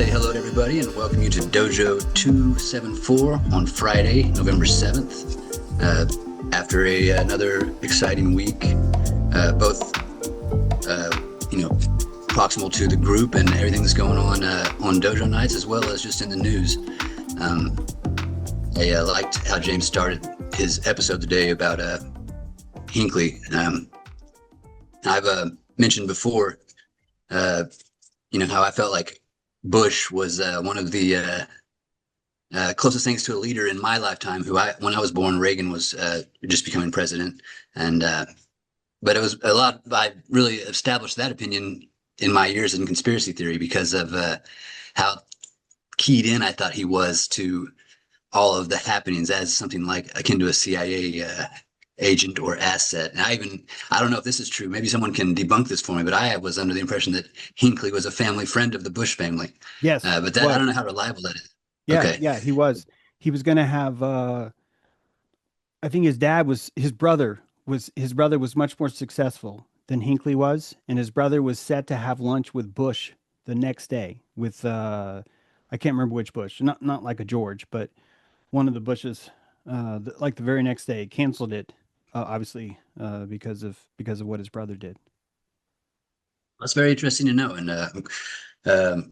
say hello to everybody and welcome you to Dojo 274 on Friday, November 7th. After another exciting week, both, proximal to the group and everything that's going on Dojo nights, as well as just in the news. I liked how James started his episode today about Hinckley. I've mentioned before, how I felt like Bush was one of the closest things to a leader in my lifetime. When I was born, Reagan was just becoming president, and but it was a lot. I really established that opinion in my years in conspiracy theory because of how keyed in I thought he was to all of the happenings as something like akin to a CIA agent or asset. And I don't know if this is true. Maybe someone can debunk this for me, but I was under the impression that Hinckley was a family friend of the Bush family. Yes, But that I don't know how reliable that is. yeah, Okay. yeah, he was. He was going to have. I think his brother was much more successful than Hinckley was, and his brother was set to have lunch with Bush the next day with I can't remember which Bush, not like a George, but one of the Bushes. Like the very next day, canceled it, obviously because of what his brother did. That's very interesting to know. And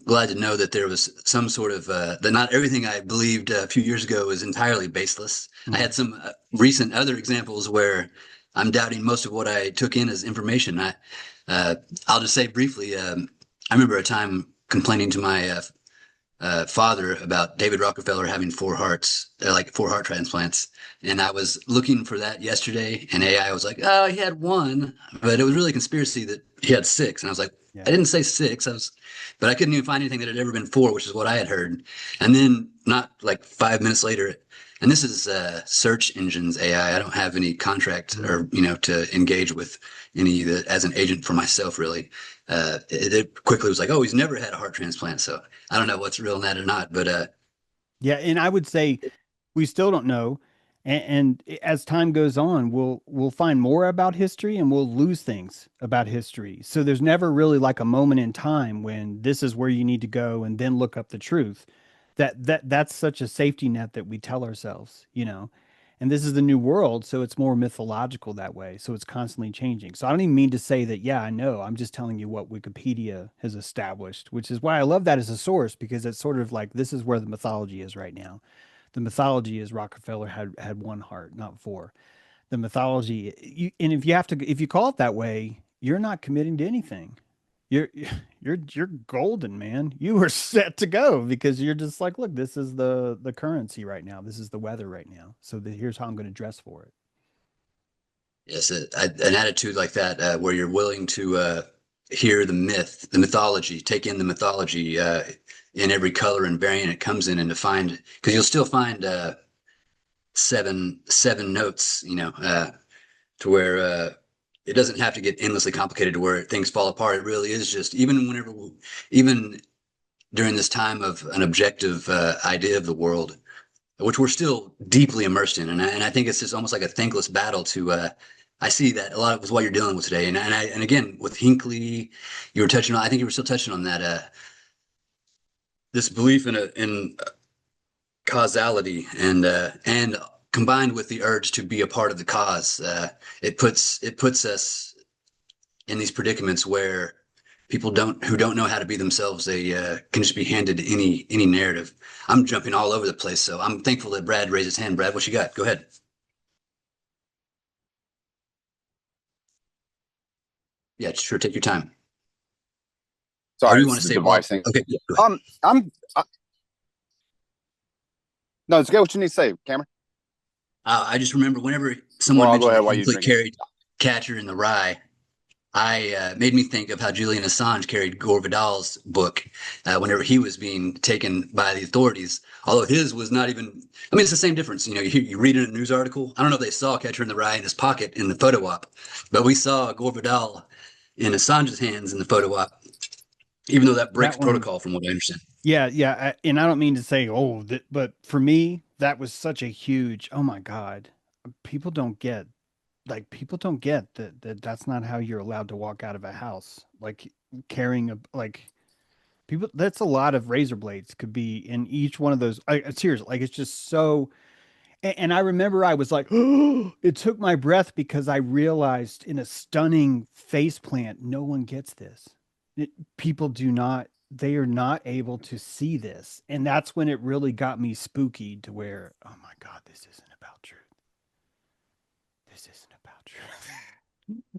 glad to know that there was some sort of that not everything I believed a few years ago was entirely baseless. I Mhm. had some recent other examples where I'm doubting most of what I took in as information. Uh, I'll just say briefly, I remember a time complaining to my father about David Rockefeller having four hearts, like four heart transplants. And I was looking for that yesterday, and AI was like, "Oh, he had one," but it was really a conspiracy that he had six. And I was like, "I Yeah. didn't say six." But I couldn't even find anything that had ever been four, which is what I had heard. And then, not like 5 minutes later, and this is search engines AI. I don't have any contract Mhm. or to engage with any as an agent for myself, really. It quickly was like, "Oh, he's never had a heart transplant," so I don't know what's real in that or not, but Yeah, and I would say we still don't know. And as time goes on, we'll find more about history and we'll lose things about history. So there's never really like a moment in time when this is where you need to go and then look up the truth. That's such a safety net that we tell ourselves. And this is the new world, so it's more mythological that way. So it's constantly changing. So I don't even mean to say that, yeah, I know. I'm just telling you what Wikipedia has established, which is why I love that as a source, because it's sort of like this is where the mythology is right now. The mythology is Rockefeller had one heart, not four. The mythology, and if you call it that way, you're not committing to anything. You're you're golden, man. You are set to go because you're just like, look, this is the currency right now. This is the weather right now. So here's how I'm going to dress for it. yes, an attitude like that where you're willing to hear the mythology, take in the mythology in every color and variant it comes in, and to find because you'll still find seven notes, to where it doesn't have to get endlessly complicated to where things fall apart. It really is just even during this time of an objective idea of the world, which we're still deeply immersed in. And I think it's just almost like a thankless battle to, I see that a lot of what you're dealing with today. And again, with Hinckley, you were touching on, I think you were still touching on that, this belief in causality and combined with the urge to be a part of the cause, it puts us in these predicaments where people who don't know how to be themselves, they can just be handed any narrative. I'm jumping all over the place, so I'm thankful that Brad raised his hand. Brad, what you got? Go ahead. Yeah, sure. Take your time. Or do Sorry, you want it's to the say, device well, thing. okay, yeah, go ahead. I'm no, it's okay. What you need to say, Cameron? I just remember whenever Well, someone I'll go mentioned ahead that while you're Hinckley drinking. carried Catcher in the Rye, I made me think of how Julian Assange carried Gore Vidal's book whenever he was being taken by the authorities. Although his was not even, I mean, it's the same difference. You read in a news article. I don't know if they saw Catcher in the Rye in his pocket in the photo op, but we saw Gore Vidal in Assange's hands in the photo op, even though that breaks That one, protocol from what I understand. yeah, yeah. And I don't mean to say, oh, but for me, that was such a huge, oh my God. People don't get people don't get that that's not how you're allowed to walk out of a house. Like carrying a like People, that's a lot of razor blades could be in each one of those. Seriously, like it's just so. And I remember I was like, oh, it took my breath because I realized in a stunning face plant, no one gets this. People do not, they are not able to see this. And that's when it really got me spooky to where, oh my God, this isn't about truth. This isn't about truth.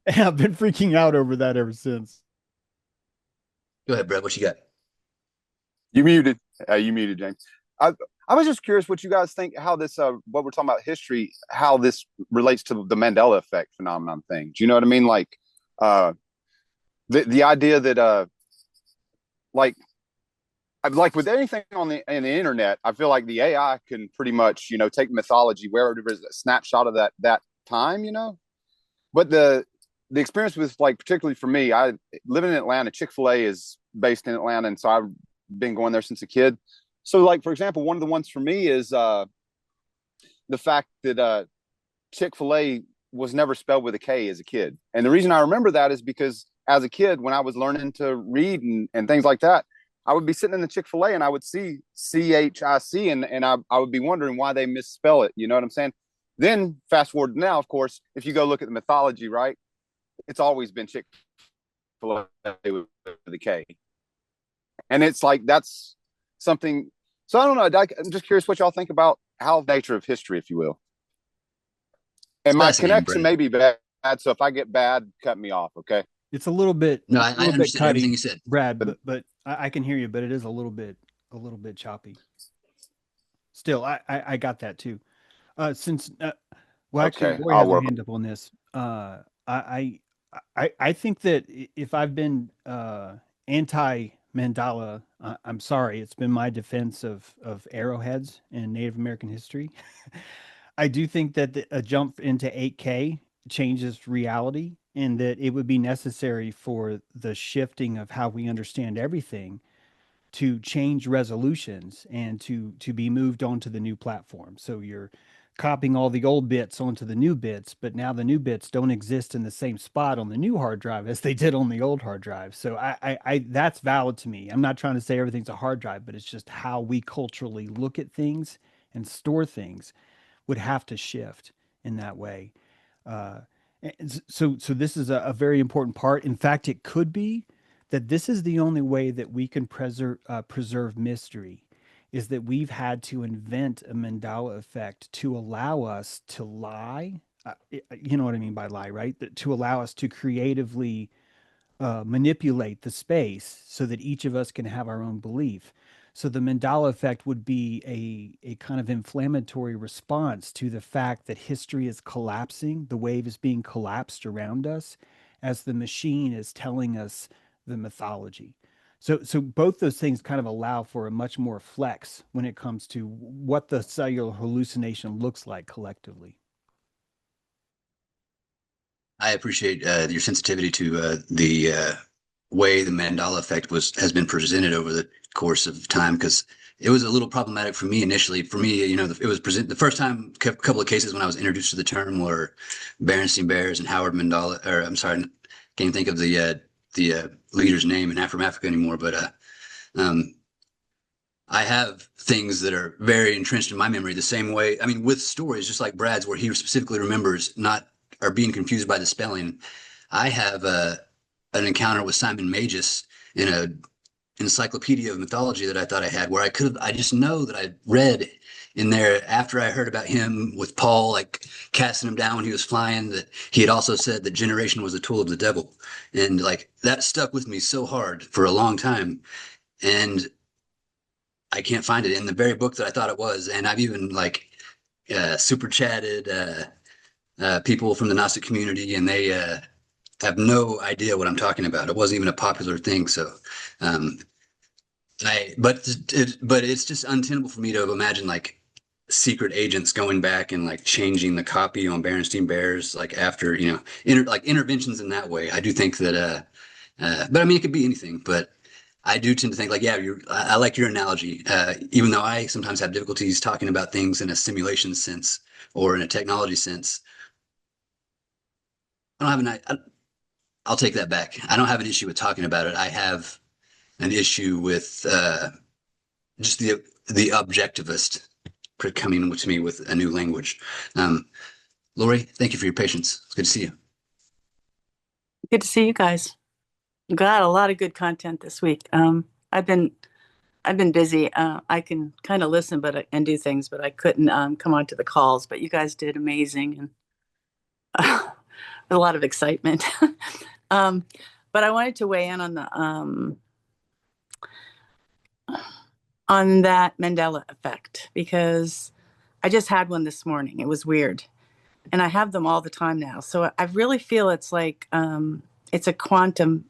And I've been freaking out over that ever since. Go ahead, Brett. What you got? You muted. You muted, James. I I was just curious what you guys think, how this what we're talking about history, how this relates to the Mandela effect phenomenon thing. Do you know what I mean? Like uh the idea that like like with anything on the internet, I feel like the AI can pretty much, take mythology wherever there's a snapshot of that time. But the experience with, like, particularly for me, I living in Atlanta, Chick-fil-A is based in Atlanta, and so I've been going there since a kid. So, like, for example, one of the ones for me is the fact that Chick-fil-A was never spelled with a K as a kid. And the reason I remember that is because as a kid, when I was learning to read and things like that, I would be sitting in the Chick-fil-A and I would see CHIC, and I would be wondering why they misspell it. You know what I'm saying? Then fast forward now, of course, if you go look at the mythology, right? It's always been Chick-fil-A with the K. And it's like, that's something. So I don't know. I'm just curious what y'all think about how nature of history, if you will. It's And my fascinating, connection Brett. may be bad, so if I get bad, cut me off, okay? It's a little bit, No, it's a I little bit understood everything cutty, you said. Brad, But but I can hear you, but it is a little bit choppy. Still, I got that too. Since well, actually, okay, Roy I'll has a work. hand up on this. I think that if I've been anti Mandela, I'm sorry. It's been my defense of arrowheads in Native American history. I do think that a jump into 8K changes reality, and that it would be necessary for the shifting of how we understand everything to change resolutions and to be moved onto the new platform. So you're copying all the old bits onto the new bits, but now the new bits don't exist in the same spot on the new hard drive as they did on the old hard drive. So I that's valid to me. I'm not trying to say everything's a hard drive, but it's just how we culturally look at things and store things would have to shift in that way. Uh, so this is a very important part. In fact, it could be that this is the only way that we can preserve mystery, is that we've had to invent a Mandela effect to allow us to lie. You know what I mean by lie, right? To allow us to creatively manipulate the space so that each of us can have our own belief. So the Mandela effect would be a kind of inflammatory response to the fact that history is collapsing, the wave is being collapsed around us as the machine is telling us the mythology. So both those things kind of allow for a much more flex when it comes to what the cellular hallucination looks like collectively. I appreciate your sensitivity to the way the Mandela effect has been presented over the course of time, because it was a little problematic for me initially. For me, it was present the first time. Couple of cases when I was introduced to the term were Berenstain Bears and Howard Mandela. Or I'm sorry, can't think of the leader's name in From Africa anymore. But um, I have things that are very entrenched in my memory the same way. I mean, with stories, just like Brad's, where he specifically remembers not or being confused by the spelling. I have an encounter with Simon Magus in a encyclopedia of mythology that I thought I had, where I just know that I read in there after I heard about him with Paul, like casting him down when he was flying, that he had also said that generation was a tool of the devil. And like that stuck with me so hard for a long time. And I can't find it in the very book that I thought it was. And I've even like super chatted people from the Gnostic community, and they have no idea what I'm talking about. It wasn't even a popular thing. So, um, but it's just untenable for me to imagine like secret agents going back and like changing the copy on Berenstain Bears, like after, like interventions in that way. I do think that, but I mean, it could be anything, but I do tend to think like, yeah, I like your analogy. Even though I sometimes have difficulties talking about things in a simulation sense or in a technology sense. I don't have an, I, I'll take that back. I don't have an issue with talking about it. I have an issue with just the objectivist coming to me with a new language. Lori, thank you for your patience. It's good to see you. Good to see you guys. Got a lot of good content this week. I've been busy. I can kind of listen, and do things, but I couldn't come on to the calls. But you guys did amazing, and a lot of excitement. But I wanted to weigh in on the on that Mandela effect, because I just had one this morning. It was weird, and I have them all the time now. So I really feel it's like it's a quantum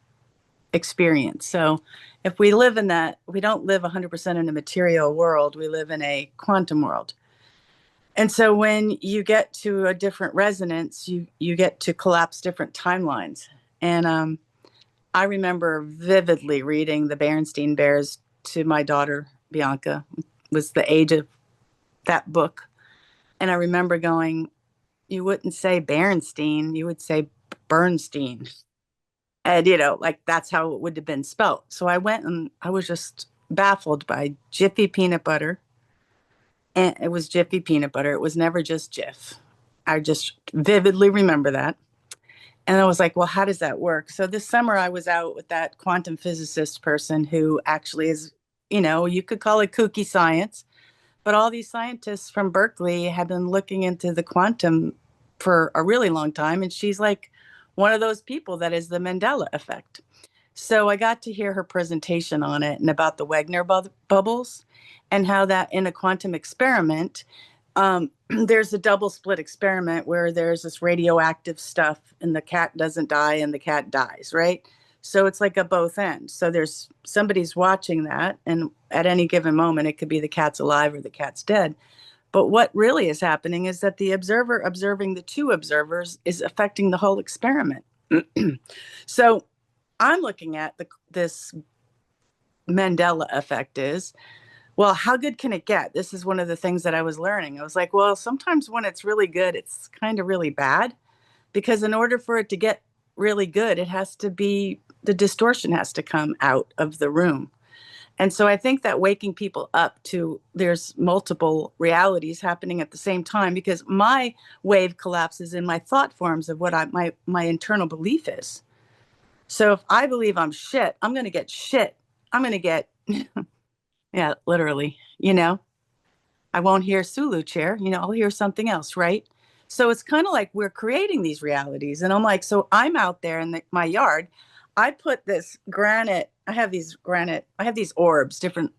experience. So if we live in that, we don't live 100% in a material world, we live in a quantum world. And so when you get to a different resonance, you get to collapse different timelines. And I remember vividly reading the Berenstain Bears to my daughter Bianca. Was the age of that book. And I remember going, you wouldn't say Berenstain, you would say Bernstein. And, like that's how it would have been spelt. So I went and I was just baffled by Jiffy peanut butter. And it was Jiffy peanut butter. It was never just Jif. I just vividly remember that. And I was like, well, how does that work? So this summer I was out with that quantum physicist person who actually is, you could call it kooky science. But all these scientists from Berkeley have been looking into the quantum for a really long time. And she's like one of those people that is the Mandela effect. So I got to hear her presentation on it and about the Wagner bubbles and how that in a quantum experiment, there's a double split experiment where there's this radioactive stuff and the cat doesn't die and the cat dies, right? So it's like a both ends. So there's somebody's watching that, and at any given moment, it could be the cat's alive or the cat's dead. But what really is happening is that the observer observing the two observers is affecting the whole experiment. So I'm looking at this Mandela effect is, well, how good can it get? This is one of the things that I was learning. I was like, well, sometimes when it's really good, it's kind of really bad, because in order for it to get really good, the distortion has to come out of the room. And so I think that waking people up to there's multiple realities happening at the same time, because my wave collapses in my thought forms of what my internal belief is. So if I believe I'm shit, I'm going to get shit. I'm going to get, yeah, literally, I won't hear Sulu chair, I'll hear something else, right? So it's kind of like we're creating these realities. And I'm like, so I'm out there in my yard. I put this granite, I have these orbs, different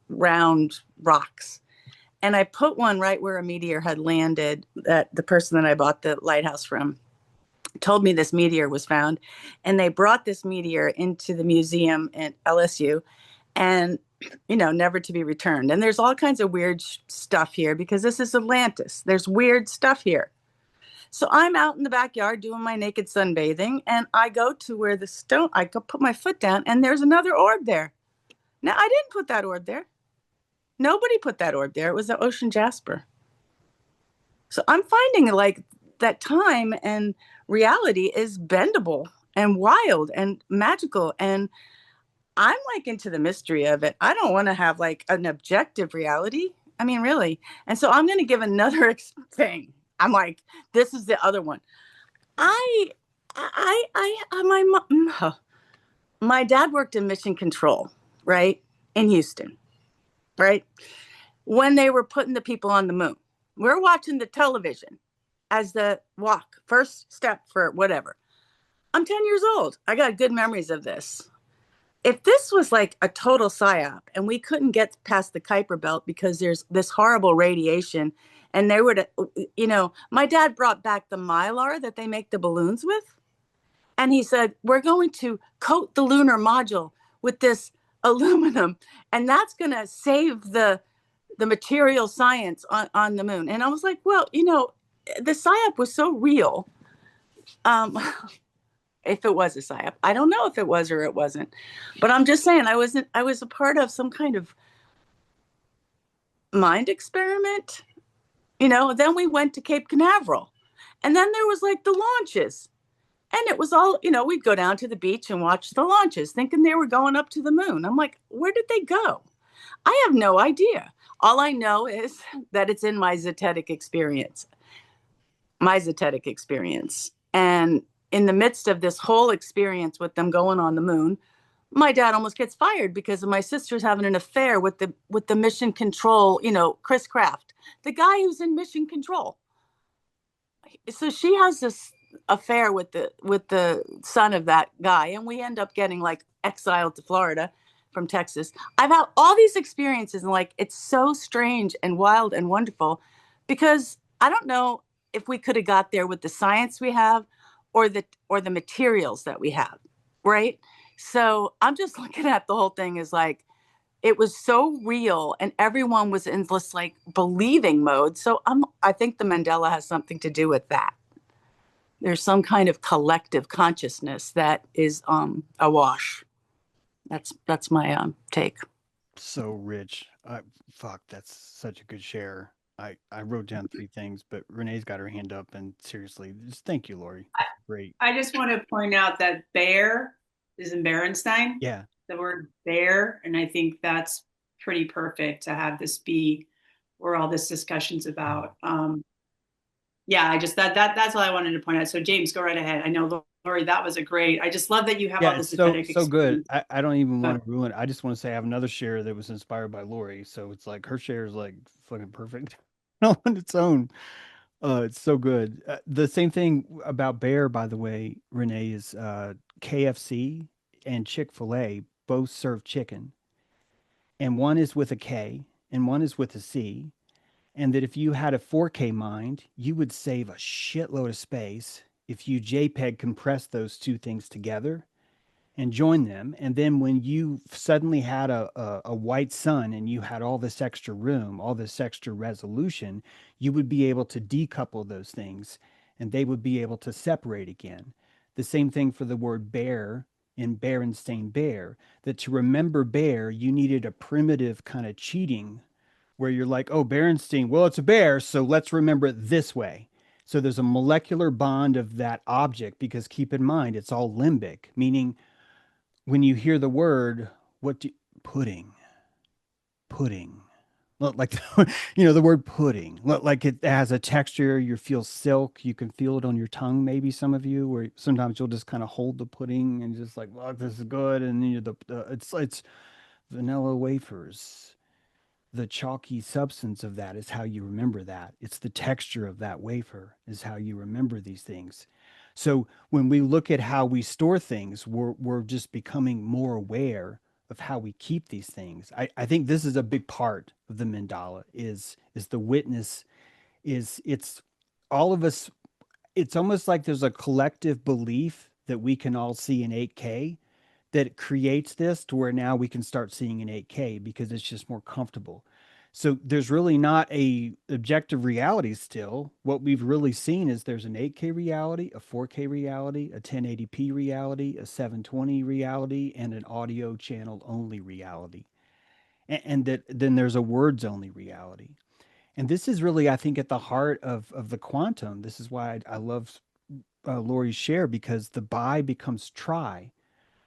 round rocks. And I put one right where a meteor had landed, that the person that I bought the lighthouse from told me this meteor was found. And they brought this meteor into the museum at LSU and, never to be returned. And there's all kinds of weird stuff here because this is Atlantis. There's weird stuff here. So I'm out in the backyard doing my naked sunbathing, and I go to where I go put my foot down, and there's another orb there. Now, I didn't put that orb there. Nobody put that orb there. It was the ocean jasper. So I'm finding like that time and reality is bendable and wild and magical. And I'm like into the mystery of it. I don't want to have like an objective reality. I mean, really. And so I'm going to give another thing. I'm like, this is the other one. My dad worked in mission control, right? In Houston, right? When they were putting the people on the moon, we're watching the television as the first step for whatever. I'm 10 years old. I got good memories of this. If this was like a total psyop and we couldn't get past the Kuiper belt because there's this horrible radiation, and they were my dad brought back the mylar that they make the balloons with. And he said, we're going to coat the lunar module with this aluminum, and that's going to save the material science on the moon. And I was like, well, the psyop was so real. If it was a psyop, I don't know if it was or it wasn't, but I'm just saying I was a part of some kind of mind experiment. Then we went to Cape Canaveral, and then there was like the launches. And it was all, we'd go down to the beach and watch the launches, thinking they were going up to the moon. I'm like, where did they go? I have no idea. All I know is that it's in my zetetic experience. And in the midst of this whole experience with them going on the moon, my dad almost gets fired because of my sister's having an affair with the mission control, Chris Kraft, the guy who's in mission control. So she has this affair with the son of that guy, and we end up getting like exiled to Florida from Texas. I've had all these experiences, and like it's so strange and wild and wonderful because I don't know if we could have got there with the science we have or the materials that we have, right? So I'm just looking at the whole thing as like it was so real and everyone was in this like believing mode. So I think the Mandela has something to do with that. There's some kind of collective consciousness that is awash. That's my take. So rich. Fuck, that's such a good share. I wrote down 3 things, but Renee's got her hand up, and seriously, just thank you, Lori. Great. I just want to point out that bear is in Berenstain. Yeah. The word bear, and I think that's pretty perfect to have this be where all this discussion's about. Yeah, I just that's all I wanted to point out. So James, go right ahead. I know Lori, that was a great. I just love that you have all this so good. I don't even want to ruin it. I just want to say I have another share that was inspired by Lori. So it's like her share is like fucking perfect on its own. It's so good. The same thing about bear, by the way, Renee, is KFC and Chick-fil-A both serve chicken, and one is with a K and one is with a C. And that if you had a 4K mind, you would save a shitload of space if you JPEG compress those 2 things together and join them. And then when you suddenly had a white sun and you had all this extra room, all this extra resolution, you would be able to decouple those things and they would be able to separate again. The same thing for the word bear in Berenstain Bear, that to remember bear, you needed a primitive kind of cheating where you're like, oh, Berenstain, well, it's a bear, so let's remember it this way. So there's a molecular bond of that object because keep in mind, it's all limbic, meaning when you hear the word, pudding, like, the word pudding, like it has a texture, you feel silk, you can feel it on your tongue, maybe some of you, where sometimes you'll just kind of hold the pudding and just like, oh, this is good. And then it's vanilla wafers. The chalky substance of that is how you remember that. It's the texture of that wafer is how you remember these things. So when we look at how we store things, we're just becoming more aware of how we keep these things. I think this is a big part of the mandala is the witness is it's all of us. It's almost like there's a collective belief that we can all see in 8K that creates this to where now we can start seeing in 8K because it's just more comfortable. So there's really not a objective reality still. What we've really seen is there's an 8K reality, a 4K reality, a 1080p reality, a 720 reality, and an audio channel only reality. And that then there's a words only reality. And this is really, I think, at the heart of the quantum. This is why I love Lori's share, because the bi becomes tri.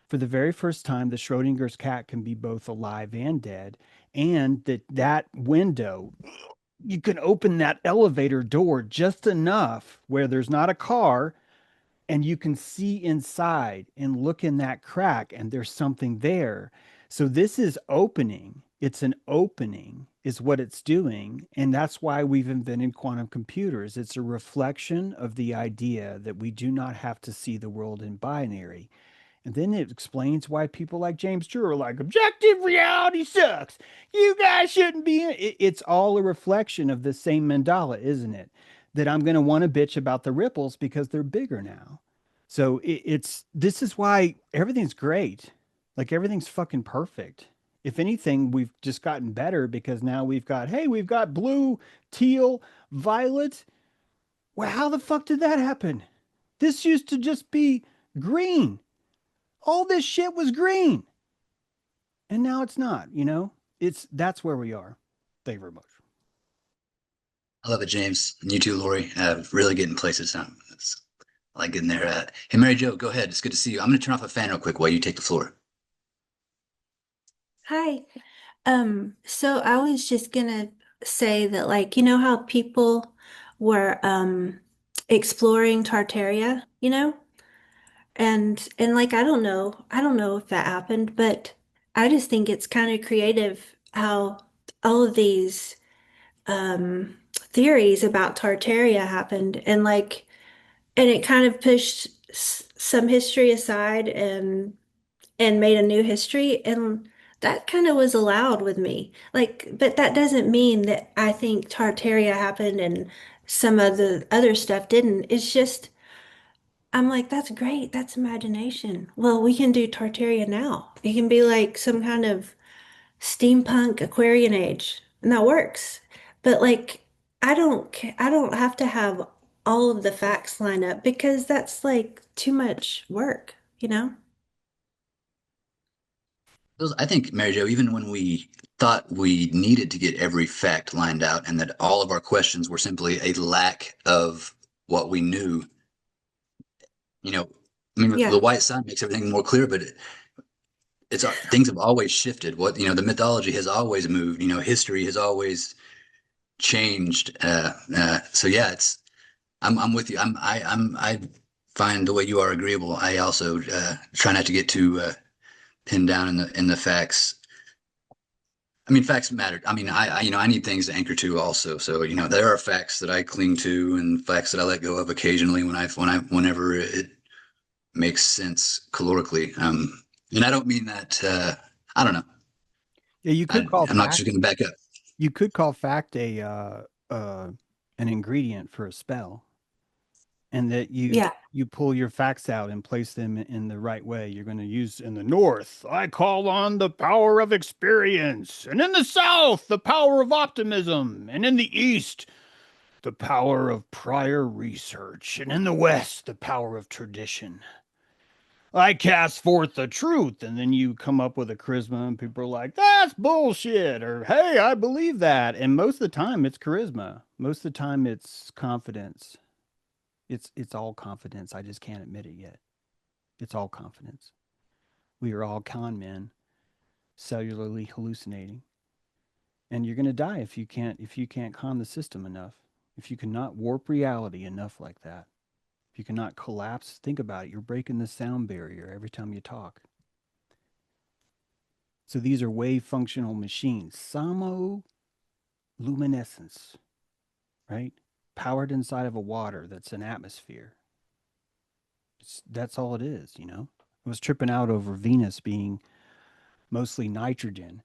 For the very first time, the Schrodinger's cat can be both alive and dead, and that window, you can open that elevator door just enough where there's not a car, and you can see inside and look in that crack, and there's something there. So this is opening. It's an opening is what it's doing, and that's why we've invented quantum computers. It's a reflection of the idea that we do not have to see the world in binary. And then it explains why people like James Drew are like, objective reality sucks. You guys shouldn't be in it. It's all a reflection of the same mandala, isn't it? That I'm going to want to bitch about the ripples because they're bigger now. So this is why everything's great. Like everything's fucking perfect. If anything, we've just gotten better because now we've got blue, teal, violet. Well, how the fuck did that happen? This used to just be green. All this shit was green. And now it's not, that's where we are. Thank you very much. I love it, James. And you too, Lori. Really getting places. I like getting there. Hey, Mary Jo, go ahead. It's good to see you. I'm going to turn off a fan real quick while you take the floor. Hi. So I was just gonna say that, like, how people were exploring Tartaria, And like I don't know if that happened, but I just think it's kind of creative how all of these theories about Tartaria happened, and it kind of pushed some history aside and made a new history, and that kind of was allowed with me. Like, but that doesn't mean that I think Tartaria happened and some of the other stuff didn't. It's just I'm like, that's great. That's imagination. Well, we can do Tartaria now. It can be like some kind of steampunk Aquarian age, and that works. But like, I don't have to have all of the facts line up because that's like too much work. I think, Mary Jo, even when we thought we needed to get every fact lined out and that all of our questions were simply a lack of what we knew, you know, I mean, the Yeah. white sun makes everything more clear, but it's things have always shifted. The mythology has always moved. History has always changed. So yeah, I'm with you. I find the way you are agreeable. I also try not to get too pinned down in the facts. I mean, facts matter. I mean, I need things to anchor to also. So, there are facts that I cling to and facts that I let go of occasionally whenever it makes sense calorically. And I don't mean that, I don't know. Yeah, you could call I'm not fact. just going to back up. You could call fact an ingredient for a spell, and that Yeah. you pull your facts out and place them in the right way. You're going to use in the north, I call on the power of experience, and in the south, the power of optimism, and in the east, the power of prior research, and in the west, the power of tradition. I cast forth the truth, and then you come up with a charisma, and people are like, "That's bullshit," or "Hey, I believe that." And most of the time, it's charisma. Most of the time, it's confidence. It's all confidence. I just can't admit it yet. It's all confidence. We are all con men, cellularly hallucinating, and you're gonna die if you can't con the system enough. If you cannot warp reality enough like that. If you cannot collapse, think about it. You're breaking the sound barrier every time you talk. So these are wave functional machines. Luminescence, right? Powered inside of a water that's an atmosphere. That's all it is. I was tripping out over Venus being mostly nitrogen.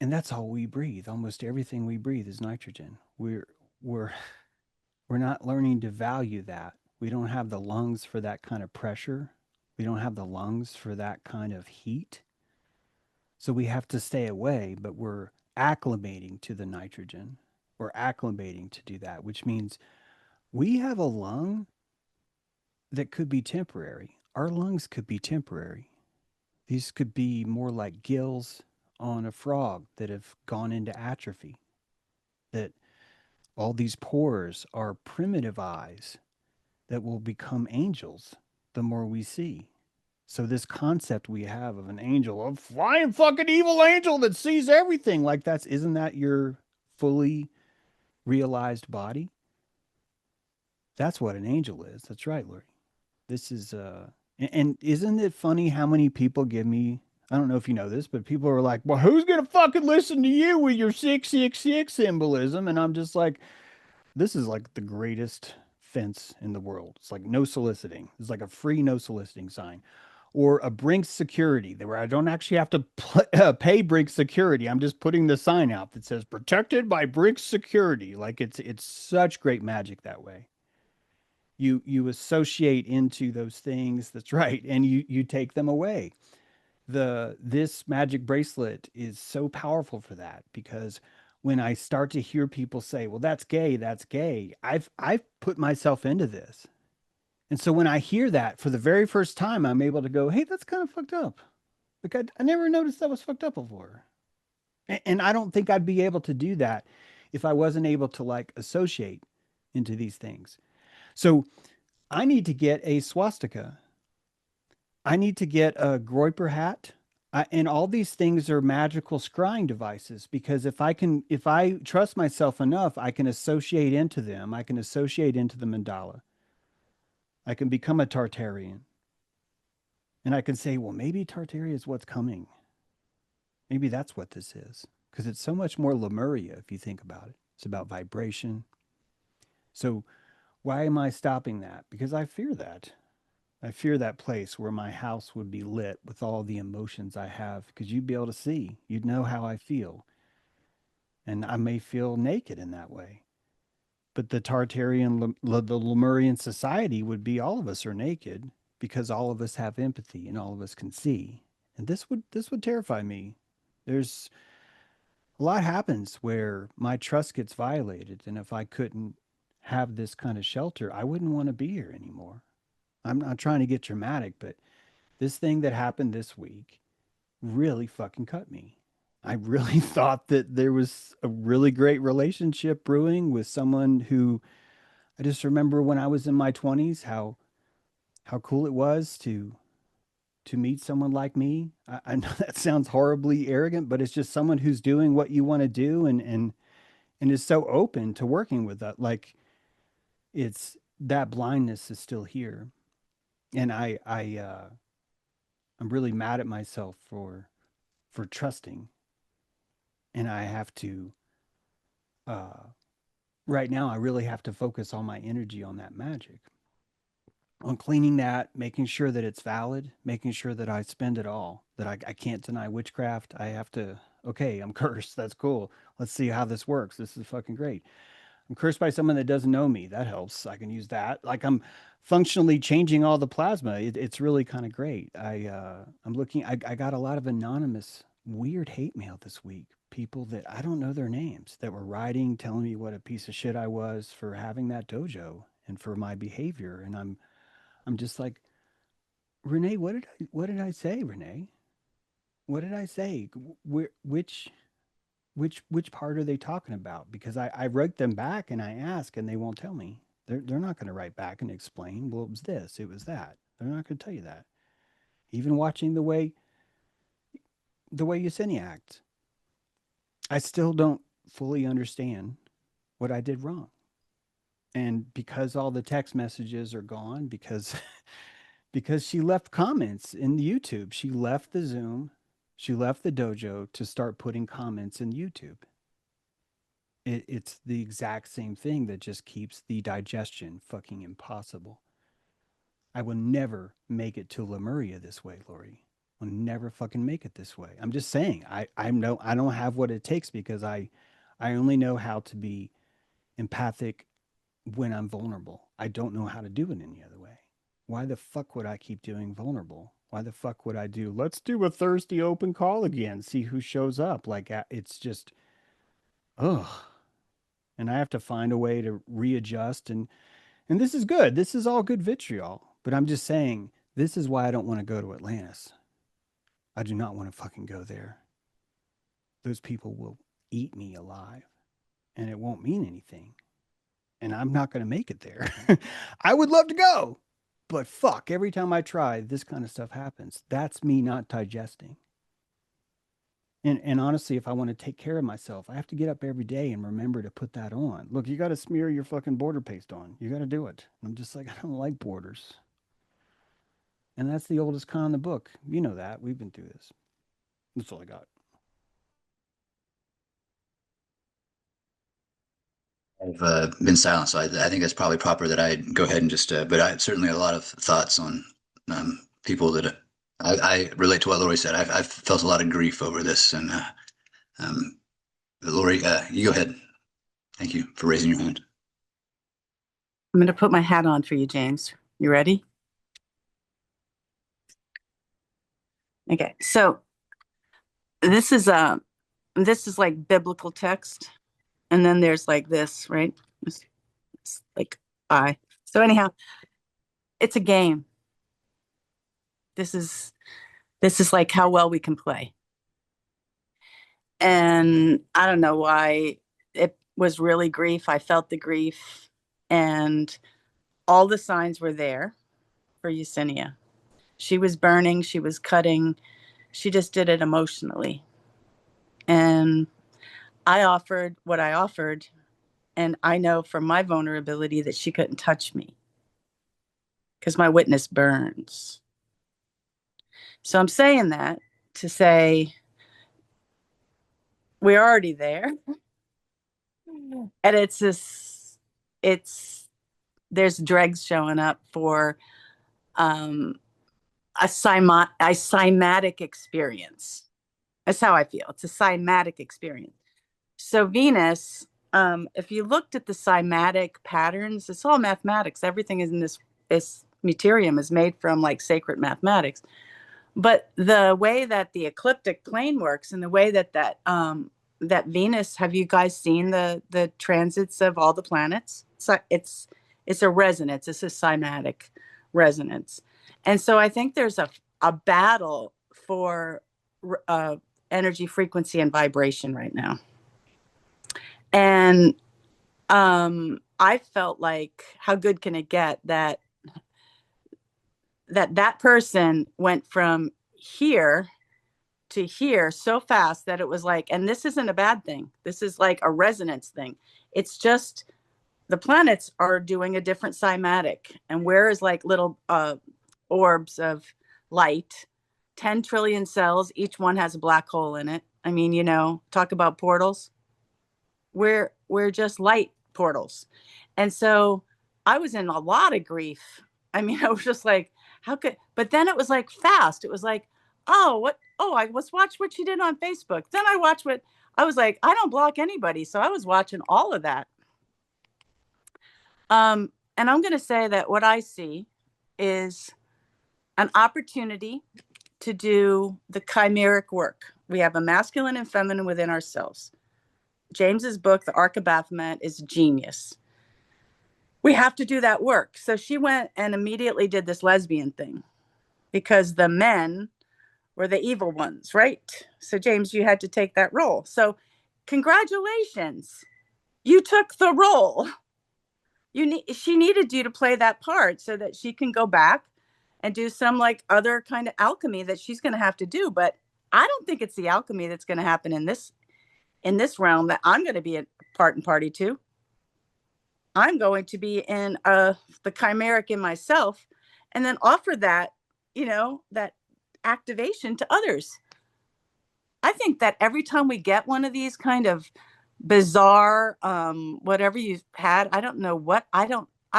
And that's all we breathe. Almost everything we breathe is nitrogen. We're we're not learning to value that. We don't have the lungs for that kind of pressure. We don't have the lungs for that kind of heat. So we have to stay away, but we're acclimating to the nitrogen. We're acclimating to do that, which means we have a lung that could be temporary. Our lungs could be temporary. These could be more like gills on a frog that have gone into atrophy, that all these pores are primitive eyes that will become angels the more we see. So this concept we have of an angel, a flying fucking evil angel that sees everything, like isn't that your fully realized body? That's what an angel is. That's right, Lori. This is and isn't it funny how many people give me, I don't know if you know this, but people are like, "Well, who's going to fucking listen to you with your 666 symbolism?" And I'm just like, this is like the greatest fence in the world. It's like no soliciting. It's like a free no soliciting sign, or a Brinks security, where I don't actually have to pay Brinks security. I'm just putting the sign out that says protected by Brinks security. Like it's such great magic that way. You associate into those things. That's right, and you take them away. This magic bracelet is so powerful for that, because when I start to hear people say, "Well, that's gay," I've put myself into this. And so when I hear that for the very first time, I'm able to go, "Hey, that's kind of fucked up." Like I never noticed that was fucked up before. And I don't think I'd be able to do that if I wasn't able to like associate into these things. So I need to get a swastika. I need to get a Groiper hat. And all these things are magical scrying devices because if I trust myself enough, I can associate into them. I can associate into the mandala. I can become a Tartarian. And I can say, well, maybe Tartaria is what's coming. Maybe that's what this is. Because it's so much more Lemuria if you think about it. It's about vibration. So why am I stopping that? Because I fear that. I fear that place where my house would be lit with all the emotions I have because you'd be able to see. You'd know how I feel. And I may feel naked in that way. But the Tartarian, the Lemurian society would be all of us are naked because all of us have empathy and all of us can see. And this would terrify me. There's a lot happens where my trust gets violated. And if I couldn't have this kind of shelter, I wouldn't want to be here anymore. I'm not trying to get dramatic, but this thing that happened this week really fucking cut me. I really thought that there was a really great relationship brewing with someone who I just remember when I was in my 20s how cool it was to meet someone like me. I know that sounds horribly arrogant, but it's just someone who's doing what you want to do and is so open to working with that. Like it's that blindness is still here. And I'm really mad at myself for trusting. And I have to uh right now I really have to focus all my energy on that magic. On cleaning that, making sure that it's valid, making sure that I spend it all, that I can't deny witchcraft. I have to, okay, I'm cursed. That's cool. Let's see how this works. This is fucking great. I'm cursed by someone that doesn't know me. That helps. I can use that. Like I'm functionally changing all the plasma. It's really kind of great. I'm looking. I got a lot of anonymous weird hate mail this week. People that I don't know their names that were writing, telling me what a piece of shit I was for having that dojo and for my behavior. And I'm just like, Renee, what did I say, Renee? What did I say? Which part are they talking about? Because I wrote them back and I ask and they won't tell me. They're not going to write back and explain. Well, it was this, it was that. They're not going to tell you that. Even watching the way Yesenia acts, I still don't fully understand what I did wrong. And because all the text messages are gone, because because she left comments in YouTube, she left the Zoom, she left the dojo to start putting comments in YouTube. It's the exact same thing that just keeps the digestion fucking impossible. I will never make it to Lemuria this way, Lori. I'll never fucking make it this way. I'm just saying, I don't have what it takes because I only know how to be empathic when I'm vulnerable. I don't know how to do it any other way. Why the fuck would I keep doing vulnerable? Why the fuck would I do, let's do a Thursday open call again, see who shows up? Like, it's just, ugh. And I have to find a way to readjust. And this is good. This is all good vitriol. But I'm just saying, this is why I don't want to go to Atlantis. I do not want to fucking go there. Those people will eat me alive and it won't mean anything. And I'm not going to make it there. I would love to go, but fuck, every time I try, this kind of stuff happens. That's me not digesting. And honestly, if I want to take care of myself, I have to get up every day and remember to put that on. Look, you got to smear your fucking border paste on. You got to do it. I'm just like, I don't like borders. And that's the oldest con in the book. You know that. We've been through this. That's all I got. I've been silent, so I think it's probably proper that I go ahead and just. But I certainly a lot of thoughts on people that I relate to what Lori said. I've felt a lot of grief over this, and um, Lori, you go ahead. Thank you for raising your hand. I'm going to put my hat on for you, James. You ready? Okay, so this is like biblical text, and then there's like this, right? It's like I. So anyhow, it's a game. This is like how well we can play. And I don't know why it was really grief. I felt the grief, and all the signs were there for Yesenia. She was burning, she was cutting, she just did it emotionally. And I offered what I offered, and I know from my vulnerability that she couldn't touch me because my witness burns. So I'm saying that to say we're already there. And it's this, there's dregs showing up for a cymatic experience. That's how I feel. It's a cymatic experience. So Venus, if you looked at the cymatic patterns, it's all mathematics. Everything is in this materium is made from like sacred mathematics. But the way that the ecliptic plane works and the way that Venus, have you guys seen the transits of all the planets? It's a resonance. It's a cymatic resonance. And so I think there's a battle for energy, frequency, and vibration right now. And I felt like, how good can it get that person went from here to here so fast that it was like, and this isn't a bad thing. This is like a resonance thing. It's just the planets are doing a different cymatic, and whereas like little orbs of light, 10 trillion cells, each one has a black hole in it. I mean, you know, talk about portals. We're just light portals. And so I was in a lot of grief. I mean, I was just like, how could, but then it was like fast. It was like, I was watch what she did on Facebook. Then I watched what, I was like, I don't block anybody. So I was watching all of that. And I'm going to say that what I see is an opportunity to do the chimeric work. We have a masculine and feminine within ourselves. James's book, The Arc of Baphomet, is genius. We have to do that work. So she went and immediately did this lesbian thing because the men were the evil ones, right? So James, you had to take that role. So congratulations. You took the role. She needed you to play that part so that she can go back and do some like other kind of alchemy that she's going to have to do. But I don't think it's the alchemy that's going to happen in this realm that I'm going to be a part and party to. I'm going to be in the chimeric in myself and then offer that, you know, that activation to others. I think that every time we get one of these kind of bizarre, whatever you've had, I don't know what, I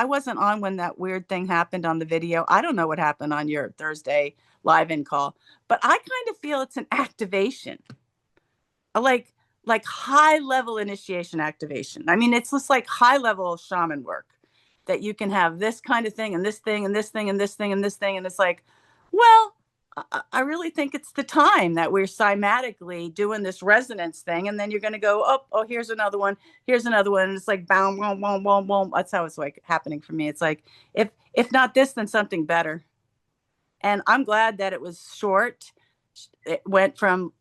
wasn't on when that weird thing happened on the video. I don't know what happened on your Thursday live-in call, but I kind of feel it's an activation. Like high level initiation activation. I mean, it's just like high level shaman work that you can have this kind of thing and this thing and this thing and this thing and this thing. And it's like, well, I really think it's the time that we're cymatically doing this resonance thing. And then you're going to go, oh, here's another one. Here's another one. And it's like, boom, boom, boom, boom, boom. That's how it's like happening for me. It's like, if not this, then something better. And I'm glad that it was short. It went from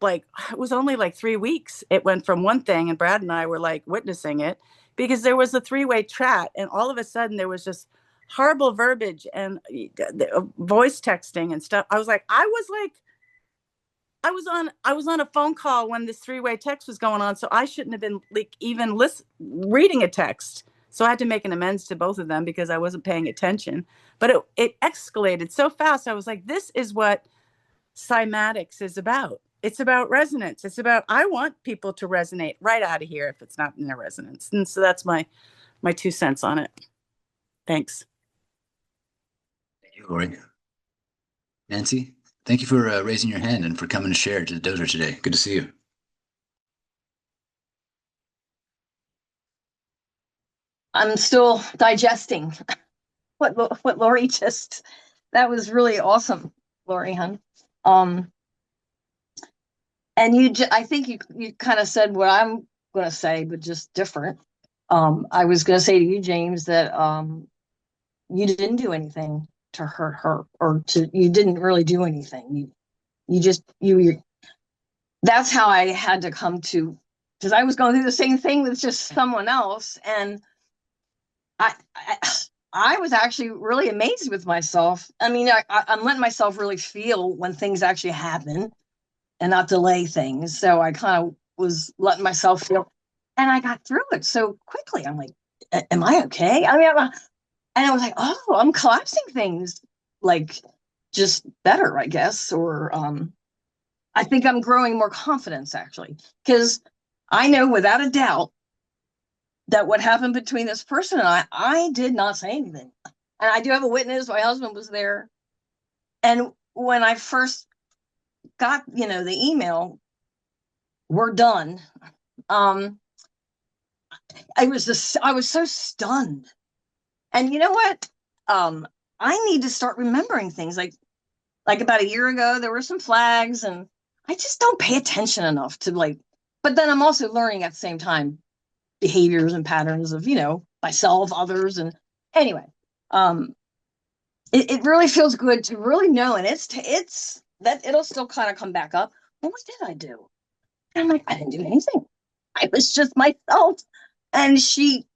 like, it was only like 3 weeks. It went from one thing, and Brad and I were like witnessing it because there was a 3-way chat, and all of a sudden there was just horrible verbiage and voice texting and stuff. I was on a phone call when this 3-way text was going on, so I shouldn't have been like even reading a text. So I had to make an amends to both of them because I wasn't paying attention. But it escalated so fast. I was like, this is what cymatics is about. It's about resonance. It's about, I want people to resonate right out of here if it's not in their resonance. And so that's my 2 cents on it. Thanks. Thank you, Lori. Nancy, thank you for raising your hand and for coming to share to the Dojo today. Good to see you. I'm still digesting what Lori just, that was really awesome, Lori, hon. And I think you kind of said what I'm going to say, but just different. I was going to say to you, James, that you didn't do anything to hurt her, or you didn't really do anything. You that's how I had to come to, because I was going through the same thing with just someone else, and I was actually really amazed with myself. I mean, I'm letting myself really feel when things actually happen and not delay things. So I kind of was letting myself feel, and I got through it so quickly. I'm like, am I okay? I mean, and I was like, oh, I'm collapsing things like just better, I guess. Or I think I'm growing more confidence actually, because I know without a doubt that what happened between this person and I did not say anything. And I do have a witness. My husband was there. And when I first got, the email, we're done. I was so stunned. And you know what? I need to start remembering things like about a year ago, there were some flags and I just don't pay attention enough to but then I'm also learning at the same time behaviors and patterns of, myself, others. And anyway, it really feels good to really know. And it's that it'll still kind of come back up. Well, what did I do? And I'm like, I didn't do anything. I was just myself. And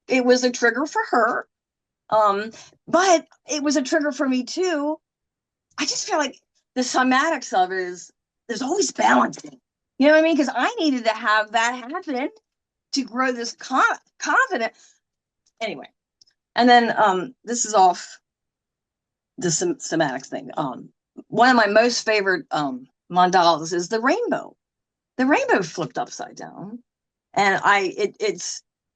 it was a trigger for her. But it was a trigger for me too. I just feel like the somatics of it is there's always balancing. You know what I mean? Because I needed to have that happen to grow this confidence. Anyway, and then this is off the somatics thing. One of my most favorite mandalas is the rainbow. The rainbow flipped upside down, and I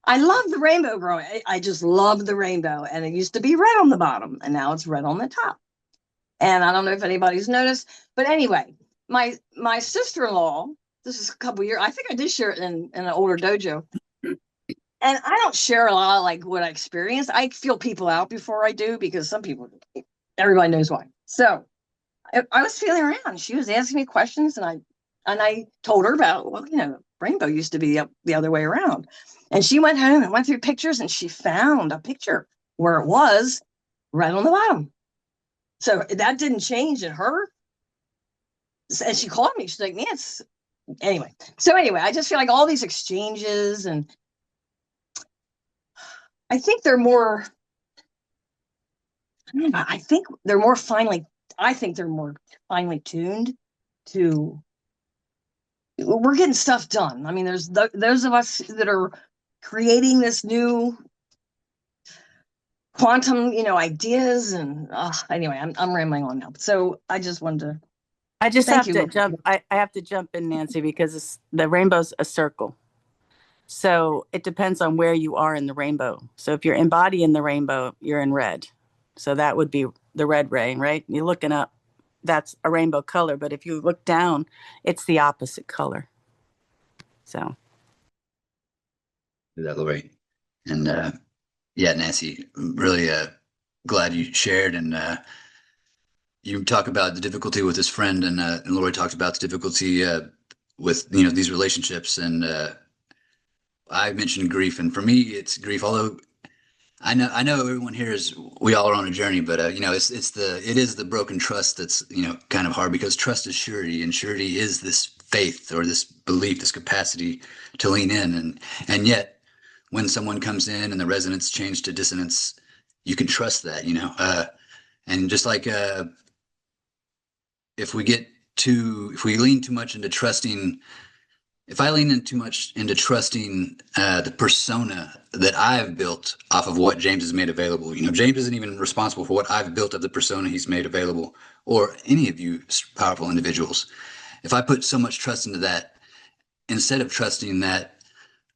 love the rainbow growing. I just love the rainbow, and it used to be red on the bottom, and now it's red on the top. And I don't know if anybody's noticed, but anyway, my sister-in-law. This is a couple years. I think I did share it in an older dojo. And I don't share a lot of like what I experienced. I feel people out before I do because everybody knows why. So I was feeling around. She was asking me questions, and I told her about, well, rainbow used to be the other way around. And she went home and went through pictures, and she found a picture where it was right on the bottom. So that didn't change in her. And she called me. She's like, Nance. Anyway, I just feel like all these exchanges, and I think they're more. I think they're more finely tuned to. We're getting stuff done. I mean, there's those of us that are creating this new quantum, ideas, and anyway, I'm rambling on now. So I just wanted to. I just Thank have you. to jump. I have to jump in, Nancy, because the rainbow's a circle. So it depends on where you are in the rainbow. So if you're embodying the rainbow, you're in red. So that would be the red ray, right? You're looking up, that's a rainbow color. But if you look down, it's the opposite color. So. Exactly right. And yeah, Nancy, really glad you shared. And you talk about the difficulty with his friend, and Lori talked about the difficulty with these relationships. And I mentioned grief, and for me, it's grief. Although I know everyone here we all are on a journey, but it is the broken trust that's kind of hard, because trust is surety, and surety is this faith or this belief, this capacity to lean in, and yet when someone comes in and the resonance change to dissonance, you can trust that, and just like if we lean too much into trusting. If I lean in too much into trusting the persona that I've built off of what James has made available, James isn't even responsible for what I've built of the persona he's made available, or any of you powerful individuals. If I put so much trust into that, instead of trusting that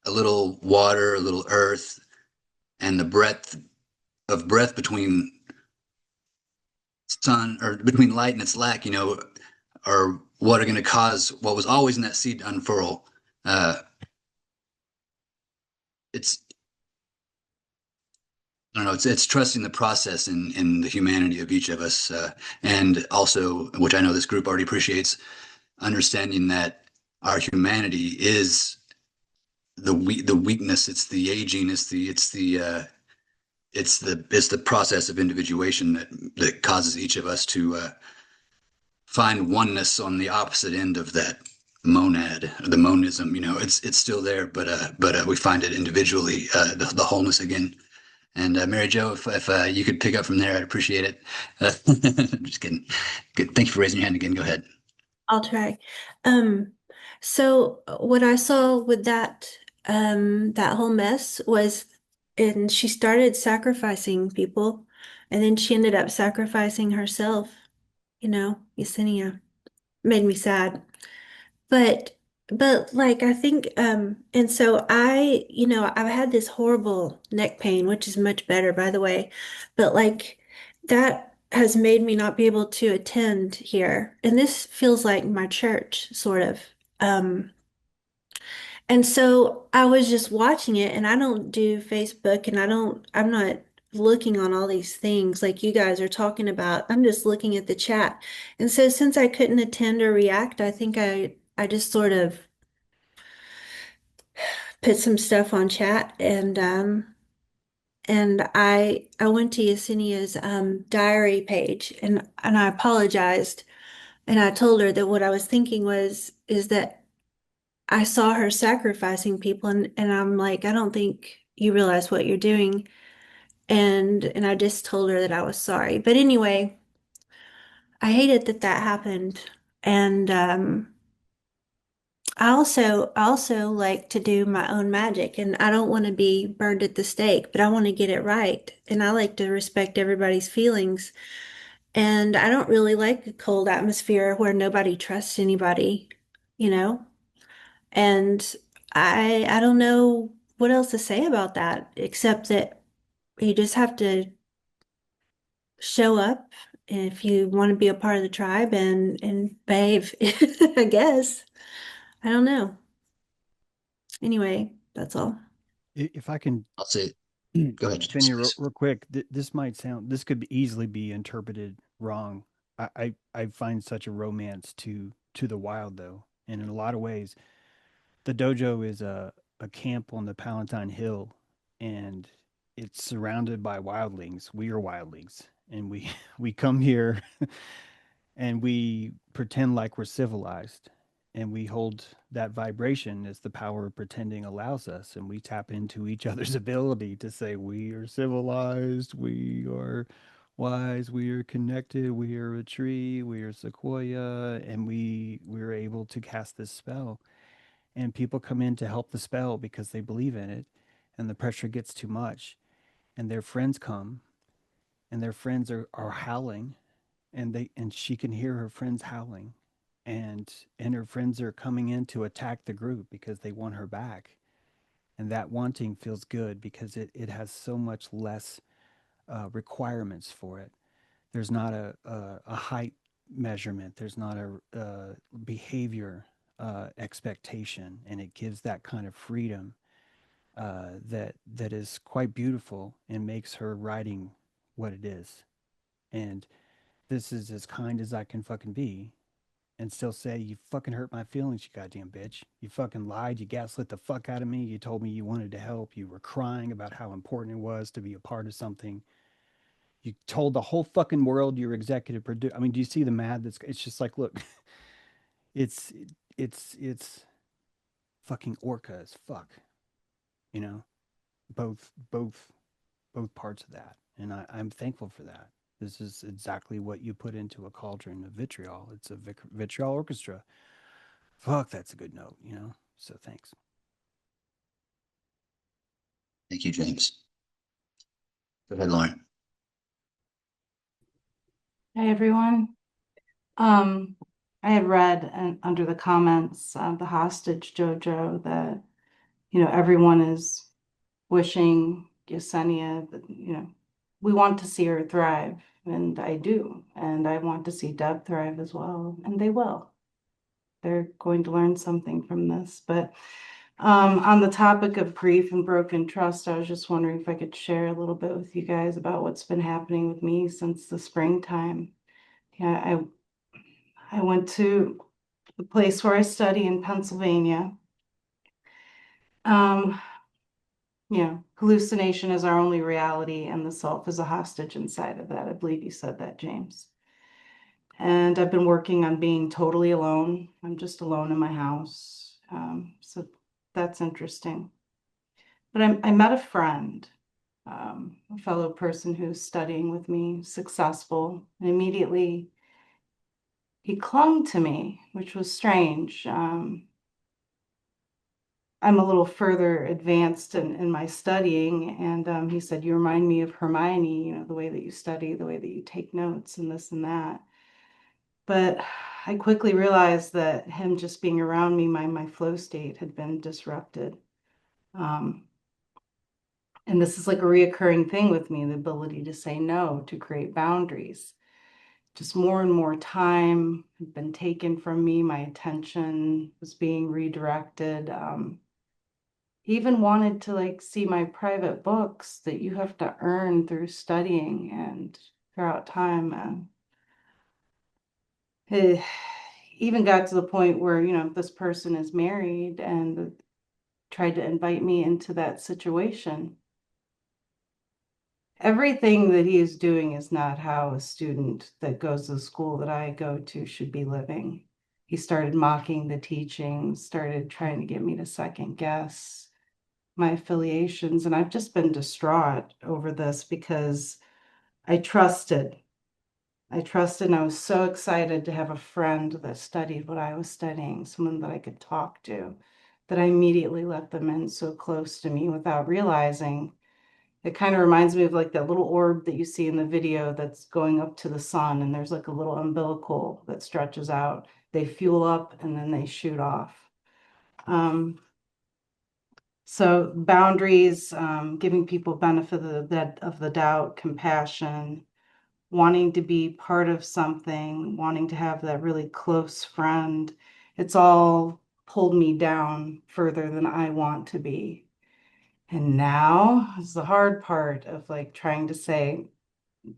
a little water, a little earth, and the breadth between sun, or between light and its lack, are what are going to cause what was always in that seed to unfurl. It's I don't know. It's trusting the process in the humanity of each of us, and also, which I know this group already appreciates, understanding that our humanity is the weakness. It's the aging. It's the process of individuation that causes each of us to find oneness on the opposite end of that monad, the monism. It's still there, but we find it individually, the wholeness again. And Mary Jo, if you could pick up from there, I'd appreciate it. Just kidding. Good. Thank you for raising your hand again. Go ahead. I'll try. Um, so what I saw with that whole mess was, and she started sacrificing people, and then she ended up sacrificing herself, Yesenia. Made me sad. But like I think and so I've had this horrible neck pain, which is much better by the way. But like that has made me not be able to attend here. And this feels like my church sort of. Um and so I was just watching it, and I don't do Facebook, and I'm not looking on all these things like you guys are talking about. I'm just looking at the chat. And so since I couldn't attend or react, I think I just sort of put some stuff on chat, and I went to Yesenia's diary page, and I apologized, and I told her that what I was thinking is that I saw her sacrificing people, and I'm like, I don't think you realize what you're doing. And I just told her that I was sorry. But anyway, I hated that that happened. And I also like to do my own magic, and I don't want to be burned at the stake, but I want to get it right. And I like to respect everybody's feelings. And I don't really like a cold atmosphere where nobody trusts anybody, you know? And I don't know what else to say about that, except that you just have to show up if you want to be a part of the tribe and behave, I guess. I don't know. Anyway, that's all. If I can I'll say, go ahead, jump in James, here please. real quick, this could easily be interpreted wrong. I find such a romance to the wild though, and in a lot of ways, the dojo is a camp on the Palatine Hill, and it's surrounded by wildlings. We are wildlings, and we we come here and we pretend like we're civilized, and we hold that vibration as the power of pretending allows us, and we tap into each other's ability to say we are civilized, we are wise, we are connected, we are a tree, we are sequoia, and we're able to cast this spell, and people come in to help the spell because they believe in it, and the pressure gets too much, and their friends come, and their friends are howling, and she can hear her friends howling, and her friends are coming in to attack the group because they want her back, and that wanting feels good because it has so much less requirements for it. There's not a height measurement, there's not a behavior expectation, and it gives that kind of freedom that is quite beautiful and makes her writing what it is. And this is as kind as I can fucking be, and still say, you fucking hurt my feelings, you goddamn bitch. You fucking lied, you gaslit the fuck out of me, you told me you wanted to help, you were crying about how important it was to be a part of something. You told the whole fucking world you're executive producer. I mean, do you see the mad that's it's just like, look, it's it's fucking orca as fuck, you know? Both both parts of that. And I'm thankful for that. This is exactly what you put into a cauldron of vitriol. It's a vitriol orchestra. Fuck, that's a good note, you know? So thanks. Thank you, James. Go ahead, Lauren. Hi, everyone. I had read under the comments, the hostage Jojo, that, everyone is wishing Yesenia that, we want to see her thrive. And I do. And I want to see Deb thrive as well. And they will. They're going to learn something from this. But on the topic of grief and broken trust, I was just wondering if I could share a little bit with you guys about what's been happening with me since the springtime. Yeah, I went to the place where I study in Pennsylvania. Um, hallucination is our only reality, and the self is a hostage inside of that. I believe you said that, James. And I've been working on being totally alone. I'm just alone in my house. So that's interesting. But I met a friend a fellow person who's studying with me, successful, and immediately he clung to me, which was strange. I'm a little further advanced in my studying, and he said, "You remind me of Hermione, you know, the way that you study, the way that you take notes, and this and that." But I quickly realized that him just being around me, my flow state had been disrupted. Um, and this is like a reoccurring thing with me, the ability to say no, to create boundaries. Just more and more time had been taken from me. My attention was being redirected. He even wanted to like see my private books that you have to earn through studying and throughout time. And it even got to the point where, you know, this person is married and tried to invite me into that situation. Everything that he is doing is not how a student that goes to the school that I go to should be living. He started mocking the teaching, started trying to get me to second guess my affiliations. And I've just been distraught over this because I trusted. I trusted and I was so excited to have a friend that studied what I was studying, someone that I could talk to, that I immediately let them in so close to me without realizing. It kind of reminds me of like that little orb that you see in the video that's going up to the sun, and there's like a little umbilical that stretches out. They fuel up and then they shoot off. So boundaries, giving people benefit of the doubt, compassion, wanting to be part of something, wanting to have that really close friend. It's all pulled me down further than I want to be. And now is the hard part of like trying to say,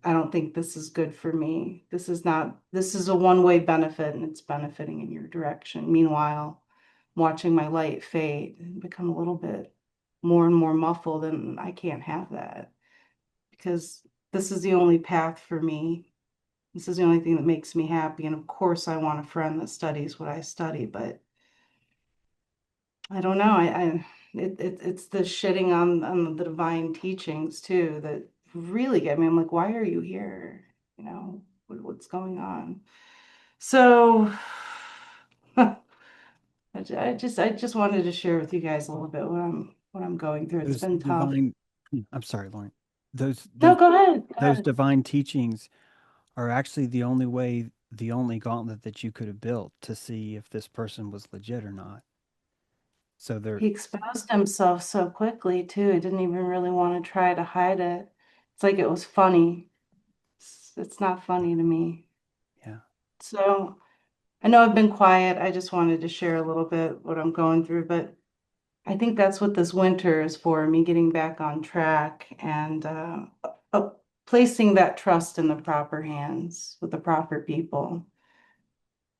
I don't think this is good for me. This is not, this is a one-way benefit and it's benefiting in your direction. Meanwhile, watching my light fade and become a little bit more and more muffled, and I can't have that because this is the only path for me. This is the only thing that makes me happy. And of course, I want a friend that studies what I study, but I don't know. It's the shitting on the divine teachings too that really get me. I'm like, why are you here? You know, what's going on? So I just wanted to share with you guys a little bit what I'm going through. It's Those been tough. divine, I'm sorry, Lauren. Those No, those go ahead. Go those ahead. divine teachings are actually the only way, the only gauntlet that you could have built to see if this person was legit or not. So they're He exposed himself so quickly too. He didn't even really want to try to hide it. It's like it was funny. It's not funny to me. yeah. So I know I've been quiet. I just wanted to share a little bit what I'm going through, but I think that's what this winter is for, me getting back on track and uh, placing that trust in the proper hands with the proper people,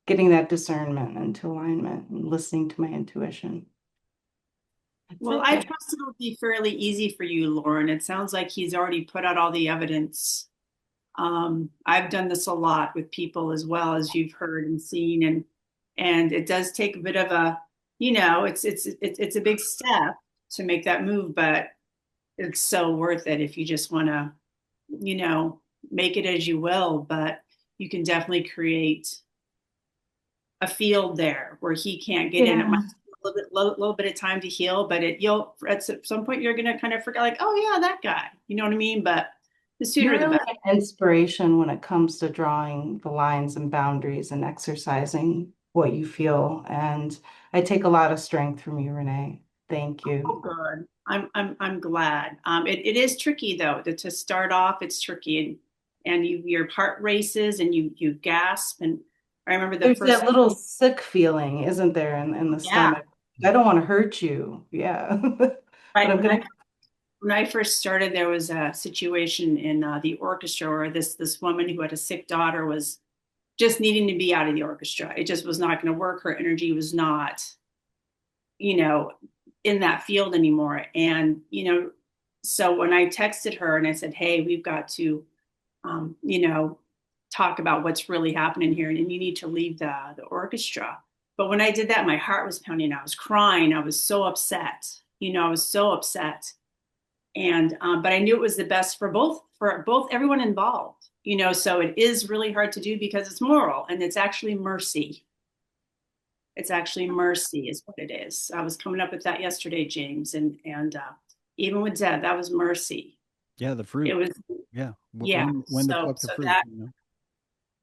getting that discernment into alignment and listening to my intuition. That's Well, it, I guys. trust it'll be fairly easy for you, Lauren. It sounds like he's already put out all the evidence. I've done this a lot with people as well, as you've heard and seen, and it does take a bit of a, it's a big step to make that move, but it's so worth it if you just want to, you know, make it as you will. But you can definitely create a field there where he can't get in. It might Yeah. take a little bit of time to heal, but you'll at some point you're gonna kind of forget, like, oh yeah, that guy. You know what I mean? But the sooner You're the really better. an inspiration when it comes to drawing the lines and boundaries and exercising what you feel. And I take a lot of strength from you, Renee. Thank Oh, you. good. I'm glad. It is tricky though. To start off, it's tricky, and your heart races and you gasp. And I remember the There's first, that little sick feeling, isn't there, in the yeah, stomach? I don't want to hurt you. Yeah. But right. I'm gonna When I first started, there was a situation in the orchestra where this woman who had a sick daughter was just needing to be out of the orchestra. It just was not going to work. Her energy was not, you know, in that field anymore. And, so when I texted her and I said, hey, we've got to, you know, talk about what's really happening here, and you need to leave the orchestra. But when I did that, my heart was pounding. I was crying. I was so upset. I was so upset. And but I knew it was the best for both everyone involved, you know. So it is really hard to do because it's moral and it's actually mercy. It's actually mercy is what it is. I was coming up with that yesterday, James, and even with Deb, that was mercy. Yeah, the fruit. It was, Yeah. yeah. When to So pluck the so fruit, that, you know?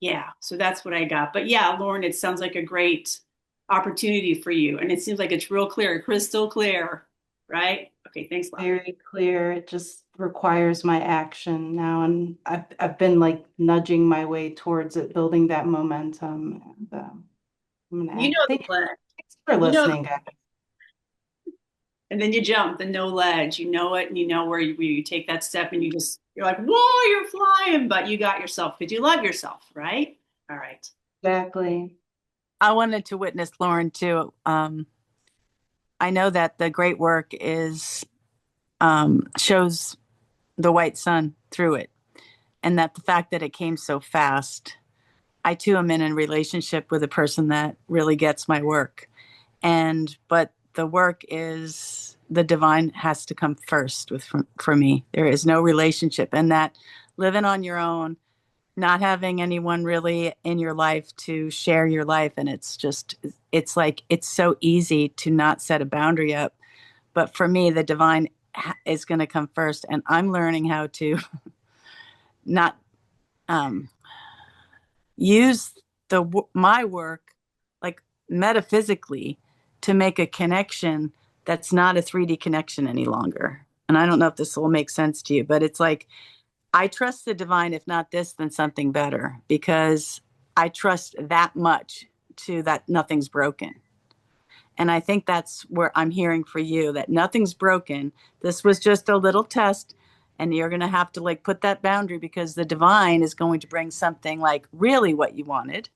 yeah. So that's what I got. But yeah, Lauren, it sounds like a great opportunity for you, and it seems like it's real clear, crystal clear, right? Okay, thanks, Lauren. Very clear. It just requires my action now, and I've been like nudging my way towards it, building that momentum. And, I'm gonna You act. know the plan. Thanks for You know, listening, guys. and then you jump the no ledge. You know it, and you know where you take that step, and you're like, whoa, you're flying, but you got yourself because you love yourself, right? All right. Exactly. I wanted to witness Lauren too. I know that the great work is shows the white sun through it, and that the fact that it came so fast. I too am in a relationship with a person that really gets my work, but the work is the divine has to come first for me. There is no relationship, and that living on your own, not having anyone really in your life to share your life, and it's like it's so easy to not set a boundary up. But for me, the divine is going to come first, and I'm learning how to not um, use my work like metaphysically to make a connection that's not a 3D connection any longer. And I don't know if this will make sense to you, but it's like I trust the divine, if not this, then something better, because I trust that much to that nothing's broken. And I think that's where I'm hearing for you that nothing's broken. This was just a little test. And you're going to have to like put that boundary because the divine is going to bring something like really what you wanted.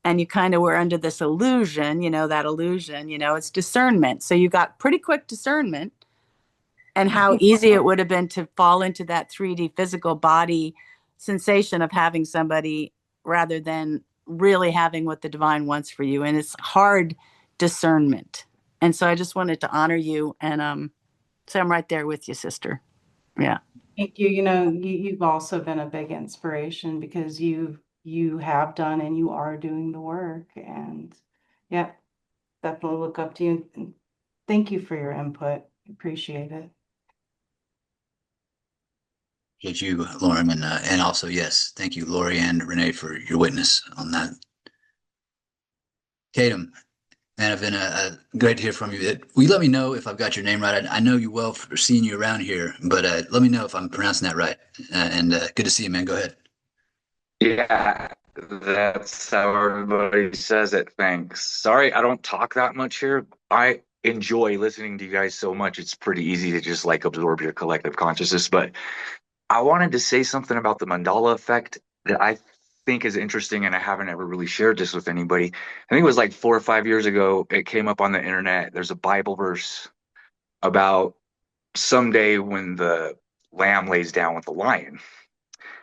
And you kind of were under this illusion, that illusion, it's discernment. So you got pretty quick discernment and how easy it would have been to fall into that 3D physical body sensation of having somebody rather than really having what the divine wants for you. And it's hard discernment. And so I just wanted to honor you and so I'm right there with you, sister. Yeah. Thank you. You've also been a big inspiration because you have done and you are doing the work. And yeah, definitely look up to you. And thank you for your input. Appreciate it. Appreciate you, Lauren, and also yes, thank you, Lori and Renee, for your witness on that. Tatum, man, it's been great to hear from you. Will you let me know if I've got your name right? I know you well for seeing you around here, but let me know if I'm pronouncing that right. And good to see you, man. Go ahead. Yeah, that's how everybody says it. Thanks. Sorry, I don't talk that much here. I enjoy listening to you guys so much. It's pretty easy to just like absorb your collective consciousness. But I wanted to say something about the Mandela effect that I think is interesting, and I haven't ever really shared this with anybody. I think it was like 4 or 5 years ago. It came up on the internet. There's a Bible verse about someday when the lamb lays down with the lion.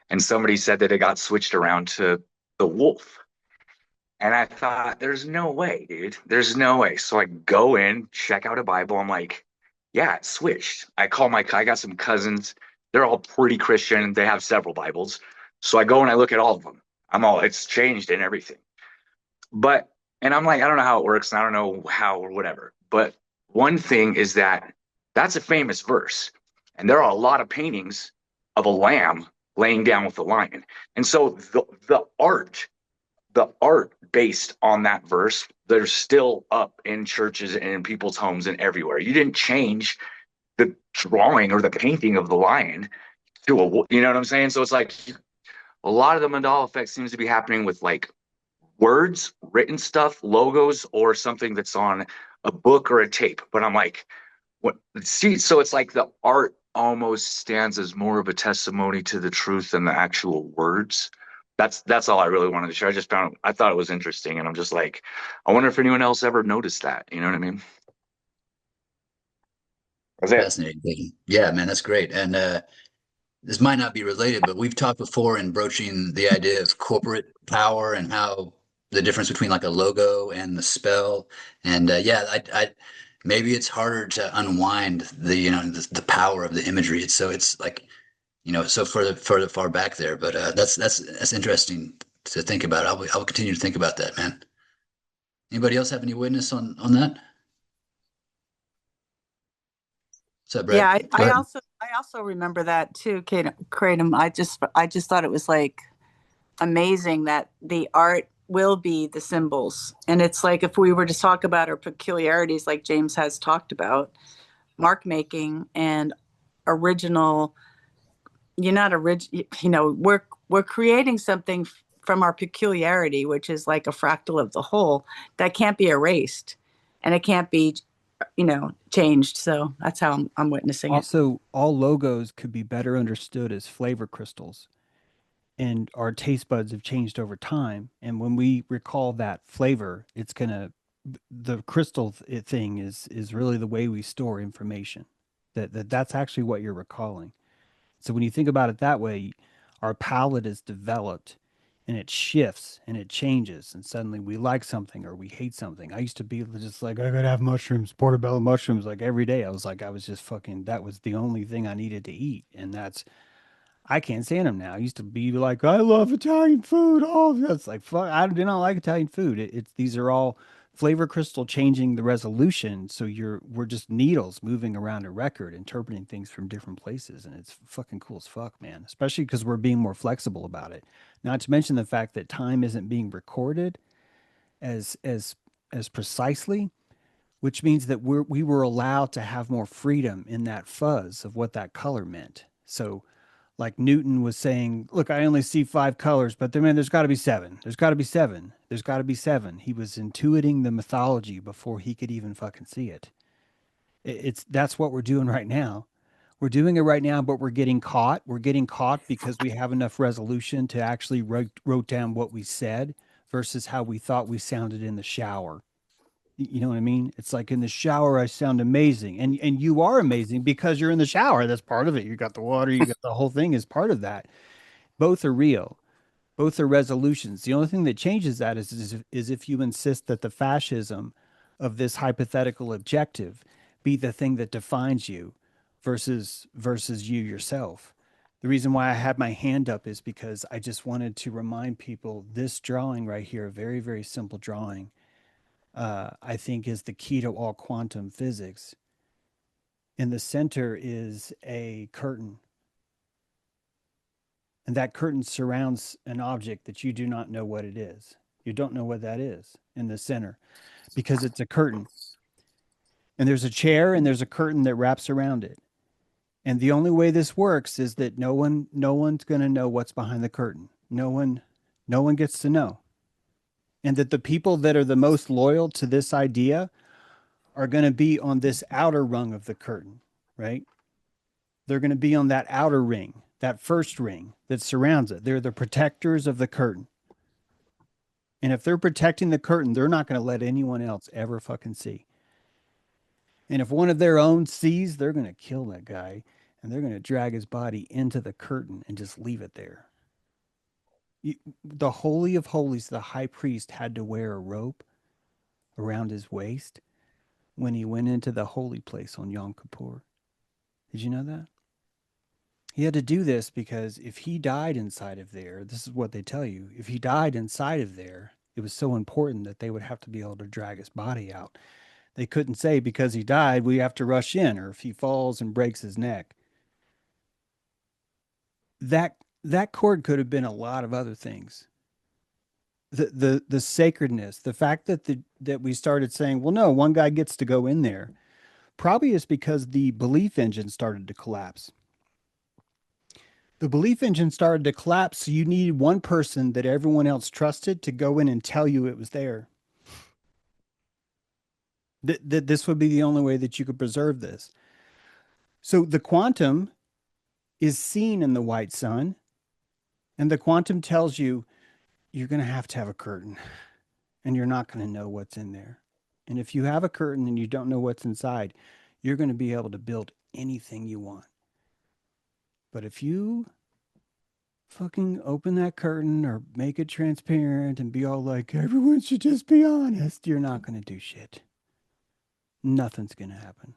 And somebody said that it got switched around to the wolf. And I thought, there's no way, dude. There's no way. So I go in, check out a Bible. I'm like, yeah, it switched. I got some cousins. They're all pretty Christian. They have several Bibles. So I go and I look at all of them. It's changed and everything. And I'm like, I don't know how it works and I don't know how or whatever. But one thing is that that's a famous verse. And there are a lot of paintings of a lamb laying down with the lion. And so the art based on that verse, they're still up in churches and in people's homes and everywhere. You didn't change the drawing or the painting of the lion to you know what I'm saying? So it's like a lot of the Mandela effect seems to be happening with like words, written stuff, logos, or something that's on a book or a tape. But I'm like, what? See, so it's like the art almost stands as more of a testimony to the truth than the actual words. That's all I really wanted to share. I thought it was interesting, and I'm just like, I wonder if anyone else ever noticed that. You know what I mean? That's it. Fascinating. Yeah, man, that's great. And this might not be related, but we've talked before in broaching the idea of corporate power and how the difference between like a logo and the spell. And yeah, maybe it's harder to unwind the, you know, the power of the imagery. It's like, you know, so further far back there. But that's interesting to think about. I'll continue to think about that, man. Anybody else have any witness on that? What's up, Yeah, Brad? Go ahead. I also remember that too, Kratom. I just thought it was like amazing that the art will be the symbols. And it's like if we were to talk about our peculiarities, like James has talked about, mark making and original, you're not original, you know, we're creating something from our peculiarity, which is like a fractal of the whole that can't be erased and it can't be, you know, changed. So that's how I'm witnessing it. Also, all logos could be better understood as flavor crystals, and our taste buds have changed over time. And when we recall that flavor, it's gonna the thing is really the way we store information. That's actually what you're recalling. So when you think about it that way, our palate is developed and it shifts and it changes. And suddenly we like something or we hate something. I used to be just like, I gotta have mushrooms, portobello mushrooms, like every day. I was just fucking, that was the only thing I needed to eat. And I can't stand them now. I used to be like, I love Italian food. Oh, that's like, fuck, I do not like Italian food. These are all flavor crystal changing the resolution. So we're just needles moving around a record, interpreting things from different places. And it's fucking cool as fuck, man. Especially because we're being more flexible about it. Not to mention the fact that time isn't being recorded as, as, as precisely, which means that we were allowed to have more freedom in that fuzz of what that color meant. So, like Newton was saying, look, I only see 5 colors, but man, there's got to be seven. There's got to be seven. There's got to be seven. He was intuiting the mythology before he could even fucking see it. It's that's what we're doing right now. We're doing it right now, but we're getting caught. We're getting caught because we have enough resolution to actually wrote down what we said versus how we thought we sounded in the shower. You know what I mean? It's like in the shower, I sound amazing, and you are amazing because you're in the shower. That's part of it. You got the water, you got the whole thing is part of that. Both are real. Both are resolutions. The only thing that changes that is if you insist that the fascism of this hypothetical objective be the thing that defines you versus you yourself. The reason why I had my hand up is because I just wanted to remind people this drawing right here, a very, very simple drawing, I think is the key to all quantum physics. In the center is a curtain, and that curtain surrounds an object that you do not know what it is. You don't know what that is in the center because it's a curtain. And there's a chair and there's a curtain that wraps around it. And the only way this works is that no one's going to know what's behind the curtain. No one gets to know. And that the people that are the most loyal to this idea are going to be on this outer rung of the curtain, right? They're going to be on that outer ring, that first ring that surrounds it. They're the protectors of the curtain. And if they're protecting the curtain, they're not going to let anyone else ever fucking see. And if one of their own sees, they're going to kill that guy and they're going to drag his body into the curtain and just leave it there. The Holy of Holies, the high priest had to wear a rope around his waist when he went into the holy place on Yom Kippur. Did you know that? He had to do this because if he died inside of there, this is what they tell you. If he died inside of there, it was so important that they would have to be able to drag his body out. They couldn't say because he died, we have to rush in, or if he falls and breaks his neck. That cord could have been a lot of other things. The sacredness, the fact that we started saying, well, no, one guy gets to go in there, probably is because the belief engine started to collapse. The belief engine started to collapse, so you needed one person that everyone else trusted to go in and tell you it was there. That this would be the only way that you could preserve this. So the quantum is seen in the white sun, and the quantum tells you you're going to have a curtain, and you're not going to know what's in there. And if you have a curtain and you don't know what's inside, you're going to be able to build anything you want. But if you fucking open that curtain or make it transparent and be all like, everyone should just be honest, you're not going to do shit. nothing's going to happen.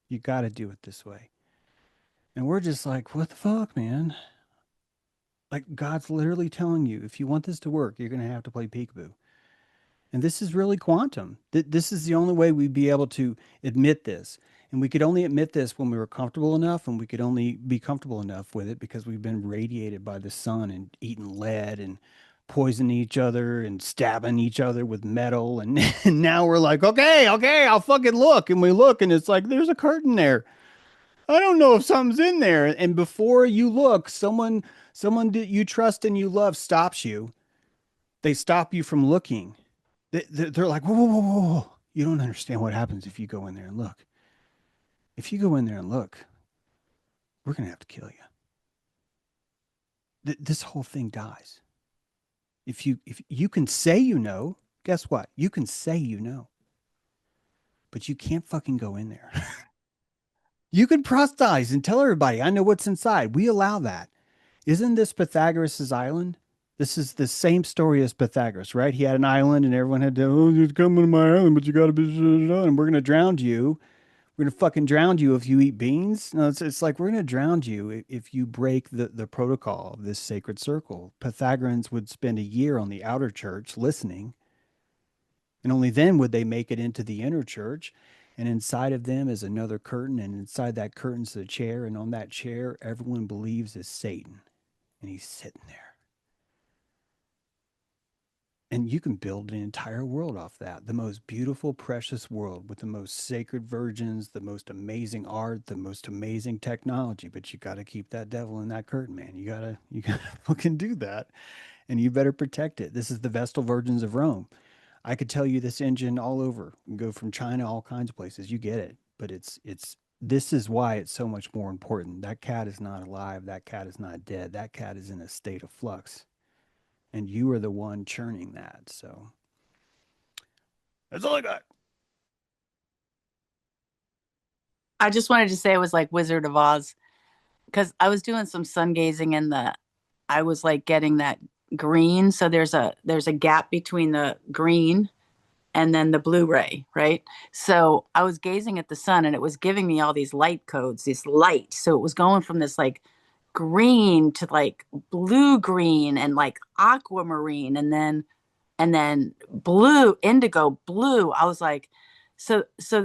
You got to do it this way. And we're just like, what the fuck, man? Like, God's literally telling you, if you want this to work, you're going to have to play peekaboo. And this is really quantum. This is the only way we'd be able to admit this. And we could only admit this when we were comfortable enough, and we could only be comfortable enough with it because we've been radiated by the sun and eaten lead and poisoning each other and stabbing each other with metal. And, and now we're like, okay, I'll fucking look. And we look, and it's like, there's a curtain there. I don't know if something's in there. And before you look, someone that you trust and you love stops you. They stop you from looking. They're like, whoa, whoa, whoa, whoa, whoa. You don't understand what happens if you go in there and look. If you go in there and look, we're going to have to kill you. This whole thing dies. If you can say you know, guess what? You can say you know. But you can't fucking go in there. You can proselytize and tell everybody, I know what's inside. We allow that. Isn't this Pythagoras' island? This is the same story as Pythagoras, right? He had an island and everyone had to, oh, you come to my island, but you got to be, and we're going to drown you. We're going to fucking drown you if you eat beans. No, it's like, we're going to drown you if you break the protocol of this sacred circle. Pythagoreans would spend a year on the outer church listening, and only then would they make it into the inner church. And inside of them is another curtain, and inside that curtain's a chair, and on that chair, everyone believes is Satan, and he's sitting there. And you can build an entire world off that. The most beautiful, precious world with the most sacred virgins, the most amazing art, the most amazing technology. But you got to keep that devil in that curtain, man. You gotta fucking do that. And you better protect it. This is the Vestal Virgins of Rome. I could tell you this engine all over and go from China, all kinds of places. You get it. But this is why it's so much more important. That cat is not alive. That cat is not dead. That cat is in a state of flux. And you are the one churning that. So that's all I got. I just wanted to say it was like Wizard of Oz because I was doing some sun gazing and I was like getting that green. So there's a gap between the green and then the Blu-ray, right? So I was gazing at the sun and it was giving me all these light codes, this light. So it was going from this like green to like blue green and like aquamarine and then blue, indigo blue. I was like, so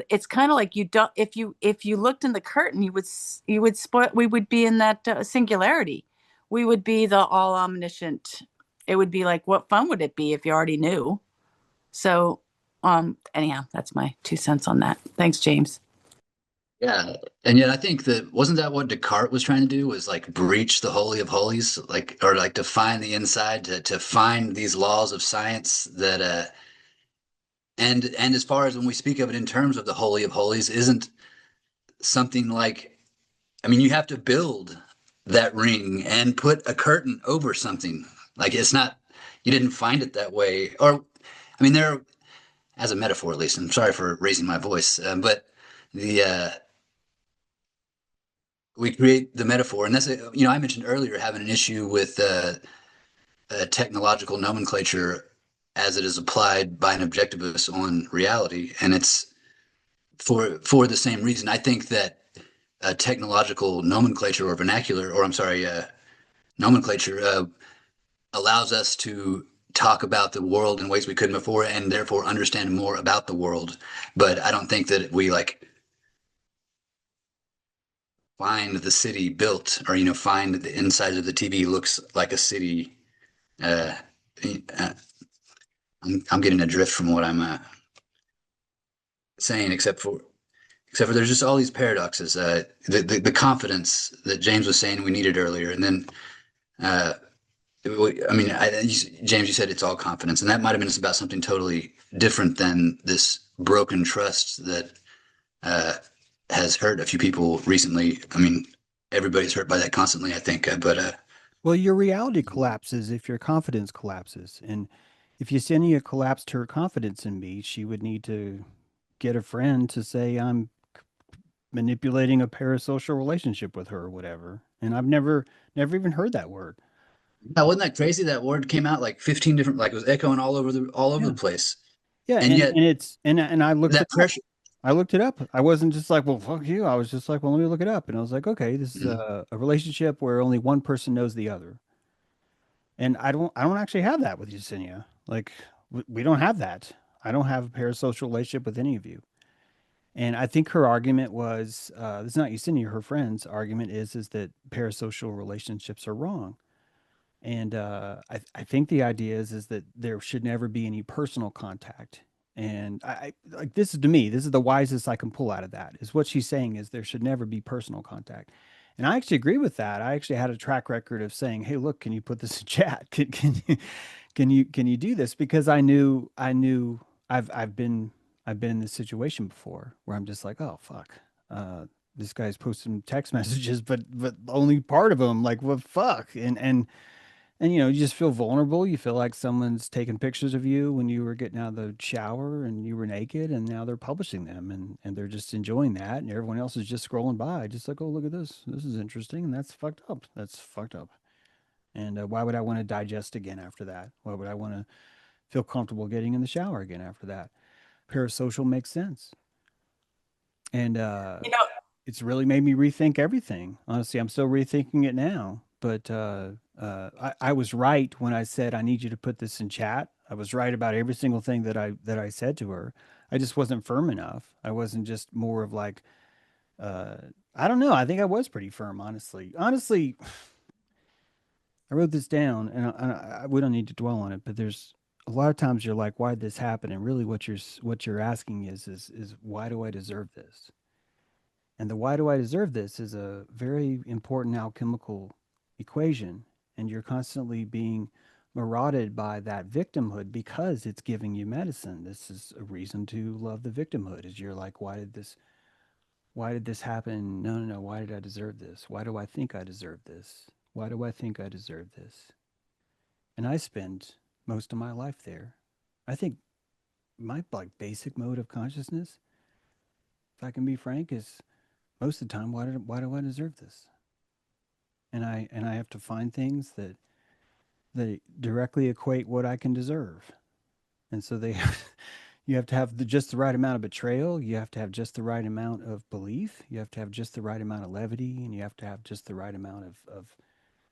it's kind of like you don't if you looked in the curtain, you would spot we would be in that singularity. We would be the all omniscient. It would be like, what fun would it be if you already knew? So anyhow, that's my 2 cents on that. Thanks, James. Yeah. And yet I think that wasn't that what Descartes was trying to do, was like breach the holy of holies, like, or like to find the inside, to find these laws of science that and as far as when we speak of it in terms of the holy of holies, isn't something like, I mean, you have to build that ring and put a curtain over something. Like, it's not, you didn't find it that way. Or, I mean, there, as a metaphor at least, I'm sorry for raising my voice, but the we create the metaphor, and that's I mentioned earlier having an issue with technological nomenclature as it is applied by an objectivist on reality, and it's for the same reason. I think that technological nomenclature or vernacular, or I'm sorry, nomenclature allows us to talk about the world in ways we couldn't before, and therefore understand more about the world. But I don't think that we like find the city built, or find the inside of the TV looks like a city. uh, uh, I'm getting adrift from what I'm saying, except for there's just all these paradoxes. The confidence that James was saying we needed earlier, and then uh, I mean, James, you said it's all confidence, and that might have been about something totally different than this broken trust that has hurt a few people recently. I mean, everybody's hurt by that constantly, I think. But Well, your reality collapses if your confidence collapses. And if Yesenia collapsed her confidence in me, she would need to get a friend to say I'm manipulating a parasocial relationship with her or whatever. And I've never even heard that word. yeah, wasn't that crazy? That word came out like 15 different, like it was echoing all over the Yeah. place. Yeah, And yet and I looked that it up. pressure. I looked it up. I wasn't just like, well, fuck you. I was just like, well, let me look it up. And I was like, okay, this is Mhm. a relationship where only one person knows the other. And I don't actually have that with Yesenia. Like, we don't have that. I don't have a parasocial relationship with any of you. And I think her argument was, it's not Yesenia, her friend's argument is that parasocial relationships are wrong. And I think the idea is that there should never be any personal contact. And I like this is to me, this is the wisest I can pull out of that. Is what she's saying is there should never be personal contact. And I actually agree with that. I actually had a track record of saying, "Hey, look, can you put this in chat? Can you do this?" Because I knew I've been in this situation before where I'm just like, "Oh fuck, this guy's posting text messages, but only part of them, like what fuck?" And you know, you just feel vulnerable. You feel like someone's taking pictures of you when you were getting out of the shower and you were naked, and now they're publishing them, and they're just enjoying that, and everyone else is just scrolling by, just like, oh, look at this. This is interesting, and that's fucked up. That's fucked up. And why would I want to digest again after that? Why would I want to feel comfortable getting in the shower again after that? Parasocial makes sense. And You know, it's really made me rethink everything. Honestly, I'm still rethinking it now. But I was right when I said I need you to put this in chat. I was right about every single thing that I said to her. I just wasn't firm enough. I wasn't just more of like, uh, I don't know. I think I was pretty firm, honestly. Honestly, I wrote this down, and we don't need to dwell on it. But there's a lot of times you're like, why did this happen? And really, what you're asking is why do I deserve this? And the why do I deserve this is a very important alchemical equation. And you're constantly being marauded by that victimhood because it's giving you medicine. This is a reason to love the victimhood. Is you're like, why did this happen? No, no, no. Why did I deserve this? Why do I think I deserve this? Why do I think I deserve this? And I spend most of my life there. I think my like basic mode of consciousness, if I can be frank, is most of the time, why do I deserve this? And I have to find things that directly equate what I can deserve. And so they you have to have just the right amount of betrayal, you have to have just the right amount of belief, you have to have just the right amount of levity, and you have to have just the right amount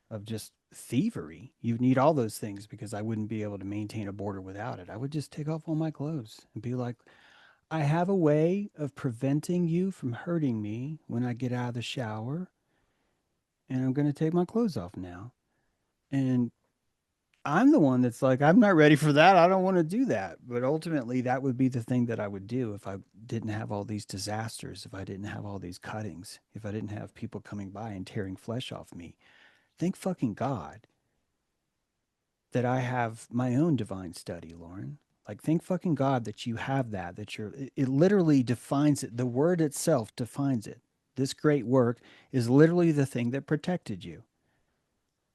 of just thievery. You need all those things because I wouldn't be able to maintain a border without it. I would just take off all my clothes and be like, I have a way of preventing you from hurting me when I get out of the shower, and I'm going to take my clothes off now. And I'm the one that's like, I'm not ready for that. I don't want to do that. But ultimately, that would be the thing that I would do if I didn't have all these disasters, if I didn't have all these cuttings, if I didn't have people coming by and tearing flesh off me. Thank fucking God that I have my own divine study, Lauren. Like, thank fucking God that you have that, that it literally defines it. The word itself defines it. This great work is literally the thing that protected you.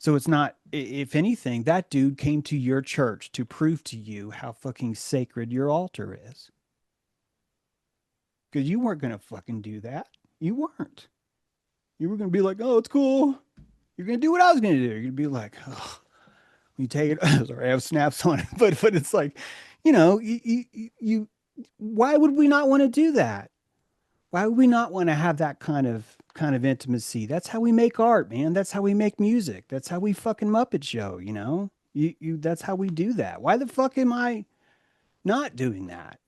So it's not, if anything, that dude came to your church to prove to you how fucking sacred your altar is. Because you weren't going to fucking do that. You weren't. You were going to be like, oh, it's cool. You're going to do what I was going to do. You're going to be like, oh, you take it. Sorry, I have snaps on it. But it's like, you why would we not want to do that? Why would we not want to have that kind of intimacy? That's how we make art, man. That's how we make music. That's how we fucking Muppet show, you know? That's how we do that. Why the fuck am I not doing that?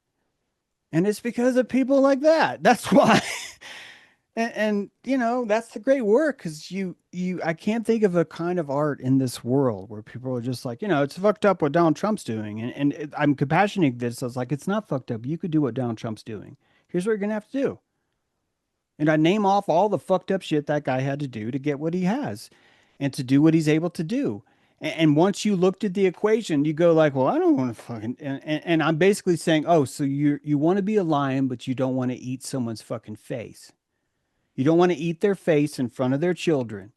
And it's because of people like that. That's why. And that's the great work because I can't think of a kind of art in this world where people are just like, it's fucked up what Donald Trump's doing. I'm compassionating this. I was like, it's not fucked up. You could do what Donald Trump's doing. Here's what you're going to have to do. And I name off all the fucked up shit that guy had to do to get what he has and to do what he's able to do. And once you looked at the equation, you go like, well, I don't want to fucking, and I'm basically saying, oh, so you want to be a lion, but you don't want to eat someone's fucking face. You don't want to eat their face in front of their children.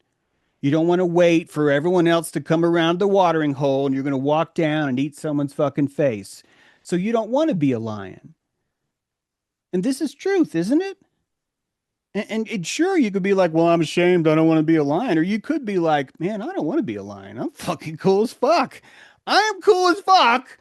You don't want to wait for everyone else to come around the watering hole and you're going to walk down and eat someone's fucking face. So you don't want to be a lion. And this is truth, isn't it? And sure, you could be like, well, I'm ashamed. I don't want to be a lion. Or you could be like, man, I don't want to be a lion. I'm fucking cool as fuck. I am cool as fuck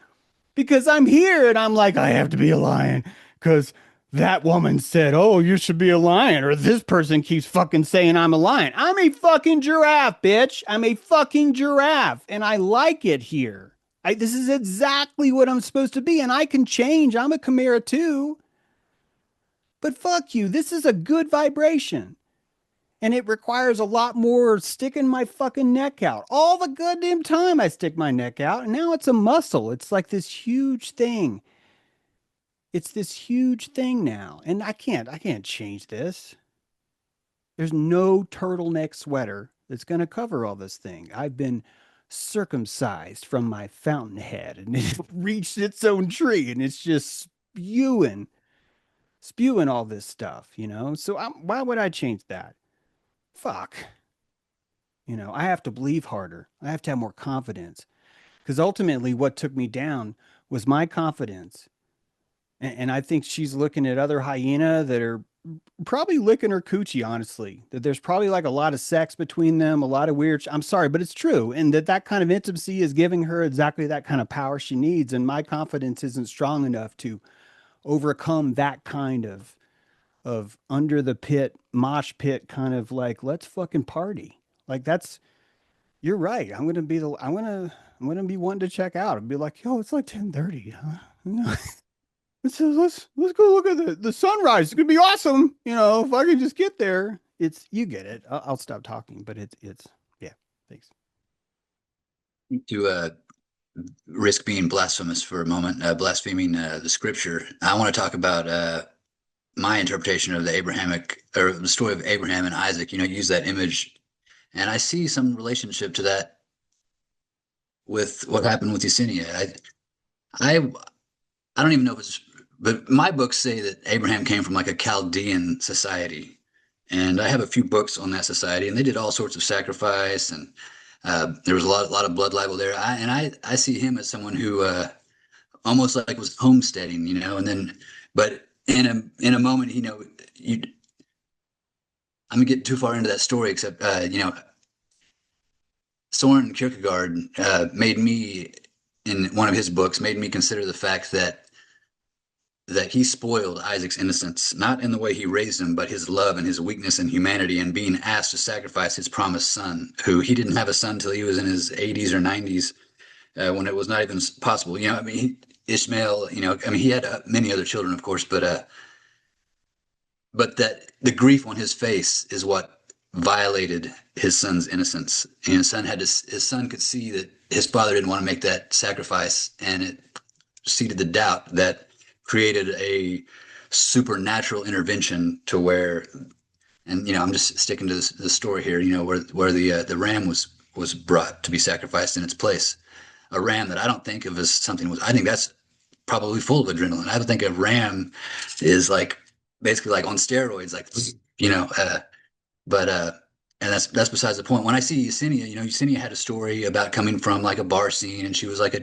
because I'm here and I'm like, I have to be a lion because that woman said, "Oh, you should be a lion," or this person keeps fucking saying I'm a lion. I'm a fucking giraffe, bitch. I'm a fucking giraffe, and I like it here. This is exactly what I'm supposed to be, and I can change. I'm a chimera too. But fuck you. This is a good vibration. And it requires a lot more sticking my fucking neck out. All the goddamn time I stick my neck out, and now it's a muscle. It's like this huge thing. It's this huge thing now. And I can't change this. There's no turtleneck sweater that's going to cover all this thing. I've been circumcised from my fountainhead and it reached its own tree and it's just spewing all this stuff, you know? So why would I change that? Fuck. You know, I have to believe harder. I have to have more confidence because ultimately what took me down was my confidence. And I think she's looking at other hyena that are probably licking her coochie, honestly, that there's probably like a lot of sex between them, a lot of weird, I'm sorry, but it's true. And that kind of intimacy is giving her exactly that kind of power she needs. And my confidence isn't strong enough to overcome that kind of under the pit, mosh pit kind of like, let's fucking party. Like you're right. I'm gonna be one to check out and be like, yo, it's like 10:30. Huh? No. Let's go look at the sunrise. It's gonna be awesome. You know, if I can just get there. It's you get it. I'll stop talking, but it's yeah. Thanks. To risk being blasphemous for a moment, blaspheming the scripture, I want to talk about my interpretation of the Abrahamic or the story of Abraham and Isaac. You know, use that image, and I see some relationship to that with what happened with Yesenia. I I don't even know if it's, but my books say that Abraham came from like a Chaldean society, and I have a few books on that society, and they did all sorts of sacrifice, and there was a lot of blood libel there. I see him as someone who almost like was homesteading, you know, and then, but in a moment, you know, I'm gonna get too far into that story, except you know, Soren Kierkegaard made me in one of his books made me consider the fact that he spoiled Isaac's innocence, not in the way he raised him, but his love and his weakness and humanity, and being asked to sacrifice his promised son, who he didn't have a son till he was in his 80s or 90s, when it was not even possible. You know, I mean, Ishmael, you know, I mean, he had many other children, of course, but that the grief on his face is what violated his son's innocence. And his son could see that his father didn't want to make that sacrifice, and it seeded the doubt that created a supernatural intervention to where, and you know, I'm just sticking to the story here, you know, where the ram was brought to be sacrificed in its place, a ram that I don't think of as something I think that's probably full of adrenaline. I would think a ram is like basically like on steroids, like you know, but and that's besides the point. When I see Yesenia, you know, Yesenia had a story about coming from like a bar scene, and she was like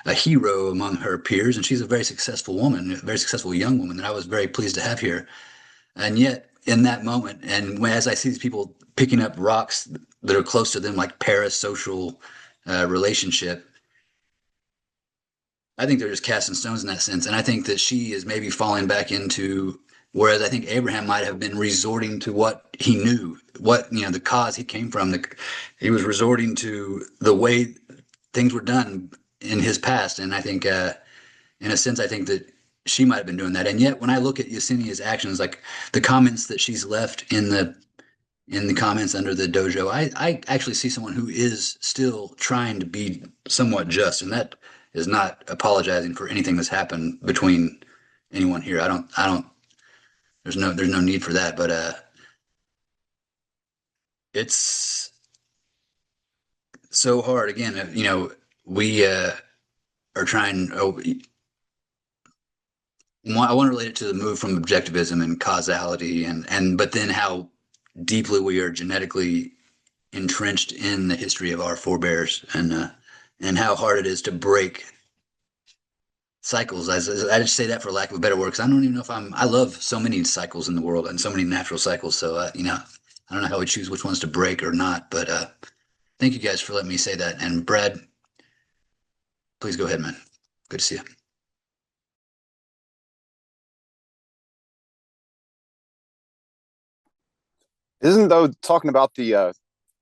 a hero among her peers, and she's a very successful woman, a very successful young woman that I was very pleased to have here. And yet, in that moment, and as I see these people picking up rocks that are close to them, like parasocial relationship, I think they're just casting stones in that sense. And I think that she is maybe falling back into, whereas I think Abraham might have been resorting to what he knew, what, you know, the cause he came from. He was resorting to the way things were done in his past. And I think, in a sense, I think that she might have been doing that. And yet, when I look at Yesenia's actions, like the comments that she's left in the comments under the dojo, I actually see someone who is still trying to be somewhat just, and that is not apologizing for anything that's happened between anyone here. I don't. There's no need for that. But it's so hard. Again, you know, we are trying. Oh, I want to relate it to the move from objectivism and causality, and but then how deeply we are genetically entrenched in the history of our forebears, and how hard it is to break cycles. I just say that for lack of a better word, because I don't even know if I love so many cycles in the world and so many natural cycles. So you know, I don't know how we choose which ones to break or not. But thank you guys for letting me say that. And Brad, please go ahead, man. Good to see you. Isn't though talking about the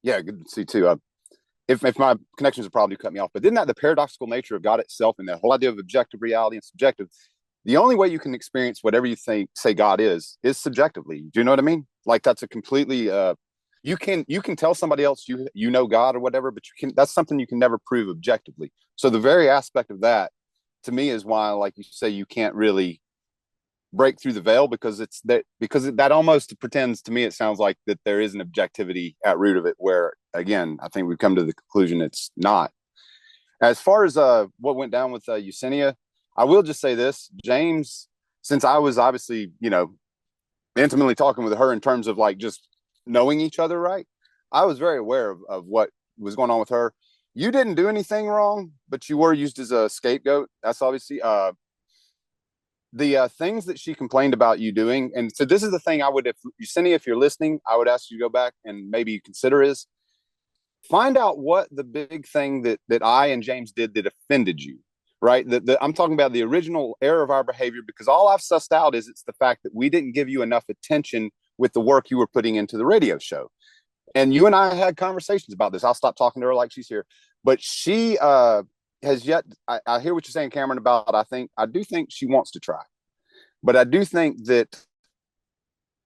yeah, good to see too. If my connections are probably cut me off, but isn't that the paradoxical nature of God itself and the whole idea of objective reality and subjective? The only way you can experience whatever you say God is subjectively. Do you know what I mean? Like that's a completely you can tell somebody else you know God or whatever, but that's something you can never prove objectively. So the very aspect of that to me is why, like you say, you can't really break through the veil because that almost pretends to me, it sounds like that there is an objectivity at root of it, where again I think we've come to the conclusion it's not. As far as what went down with Yesenia, I will just say this: James, since I was obviously intimately talking with her in terms of like just knowing each other, right? I was very aware of what was going on with her. You didn't do anything wrong, but you were used as a scapegoat. That's obviously the things that she complained about you doing. And so this is the thing I would, if Yesenia, if you're listening, I would ask you to go back and maybe consider is find out what the big thing that I and James did that offended you, right? I'm talking about the original error of our behavior, because all I've sussed out is it's the fact that we didn't give you enough attention with the work you were putting into the radio show. And you and I had conversations about this. I'll stop talking to her like she's here, but she has yet. I hear what you're saying, Cameron, about I do think she wants to try, but I do think that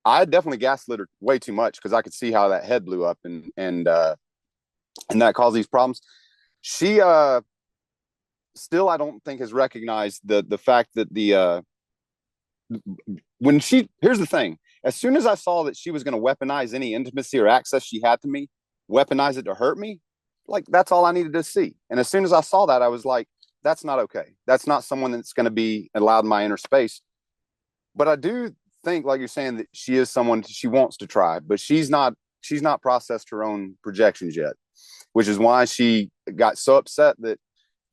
I definitely gaslit her way too much because I could see how that head blew up and that caused these problems. She still, I don't think, has recognized the fact that here's the thing: as soon as I saw that she was going to weaponize any intimacy or access she had to me, weaponize it to hurt me, like that's all I needed to see. And as soon as I saw that, I was like, that's not okay. That's not someone that's going to be allowed in my inner space. But I do think, like you're saying, that she is someone she wants to try, but she's not processed her own projections yet, which is why she got so upset that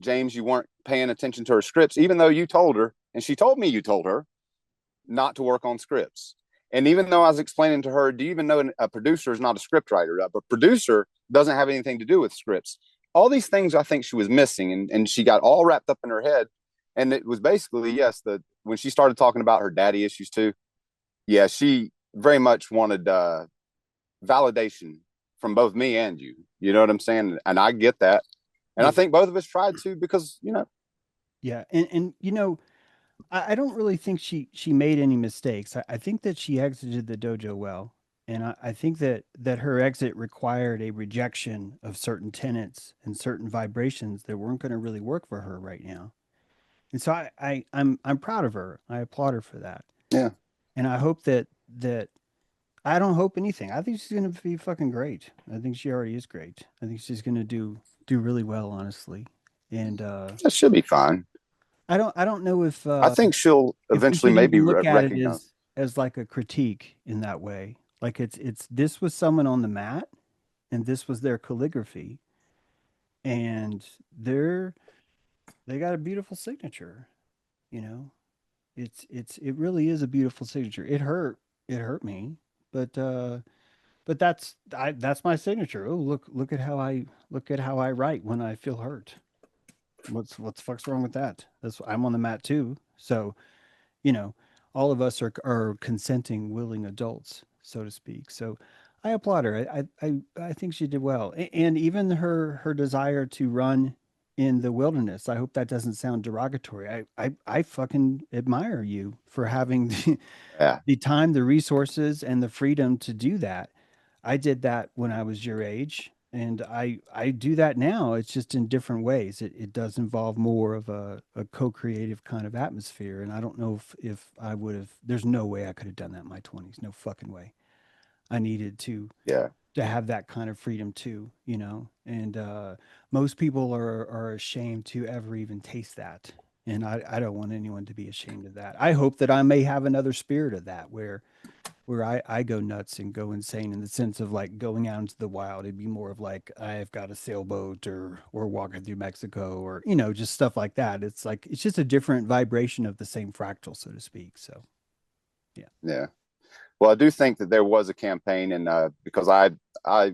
James, you weren't paying attention to her scripts, even though you told her, and she told me you told her not to work on scripts. And even though I was explaining to her, do you even know a producer is not a script writer? A producer doesn't have anything to do with scripts. All these things I think she was missing, and she got all wrapped up in her head. And it was basically, yes, when she started talking about her daddy issues too, yeah, she very much wanted validation from both me and you. You know what I'm saying? And I get that. And I think both of us tried to, because Yeah, and I don't really think she made any mistakes. I think that she exited the dojo well, and I think that her exit required a rejection of certain tenets and certain vibrations that weren't going to really work for her right now. And so I'm proud of her. I applaud her for that. yeah, And I hope that I don't hope anything. I think she's going to be fucking great. I think she already is great. I think she's going to do really well, honestly. And that should be fine. I don't know I think she'll if we eventually could maybe even look at it recognize. as like a critique in that way. Like it's this was someone on the mat and this was their calligraphy and they got a beautiful signature, you know. It really is a beautiful signature. It hurt me, but that's my signature. Oh, look at how I write when I feel hurt. What's fuck's wrong with that? That's I'm on the mat too. So, you know, all of us are consenting, willing adults, so to speak. So I applaud her. I think she did well. And even her desire to run in the wilderness. I hope that doesn't sound derogatory. I fucking admire you for having Yeah, the time, the resources, and the freedom to do that. I did that when I was your age, and I do that now. It's just in different ways. It does involve more of a co-creative kind of atmosphere. And I don't know if I would have. There's no way I could have done that in my 20s. No fucking way. I needed yeah, to have that kind of freedom too, you know. And most people are ashamed to ever even taste that. And I don't want anyone to be ashamed of that. I hope that I may have another spirit of that where I go nuts and go insane in the sense of like going out into the wild. It'd be more of like I've got a sailboat or walking through Mexico or you know just stuff like that. It's like it's just a different vibration of the same fractal, so to speak. So yeah, yeah. Well, I do think that there was a campaign, and because I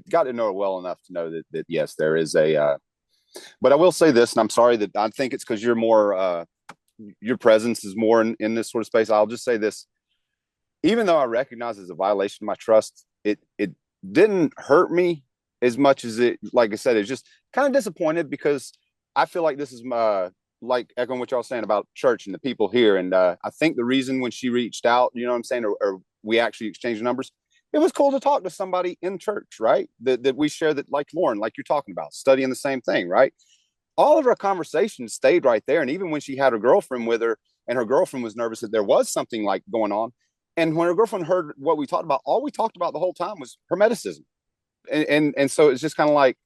got to know her well enough to know that yes, there is a. But I will say this, and I'm sorry that I think it's because you're more your presence is more in this sort of space. I'll just say this: even though I recognize it's a violation of my trust, it didn't hurt me as much as it, like I said, it's just kind of disappointed because I feel like this is like echoing what y'all saying about church and the people here. And I think the reason when she reached out, you know what I'm saying, or we actually exchanged numbers, it was cool to talk to somebody in church, right? That we share, that, like Lauren, like you're talking about, studying the same thing, right? All of our conversations stayed right there. And even when she had her girlfriend with her and her girlfriend was nervous that there was something like going on. And when her girlfriend heard what we talked about, all we talked about the whole time was Hermeticism. And so it's just kind of like,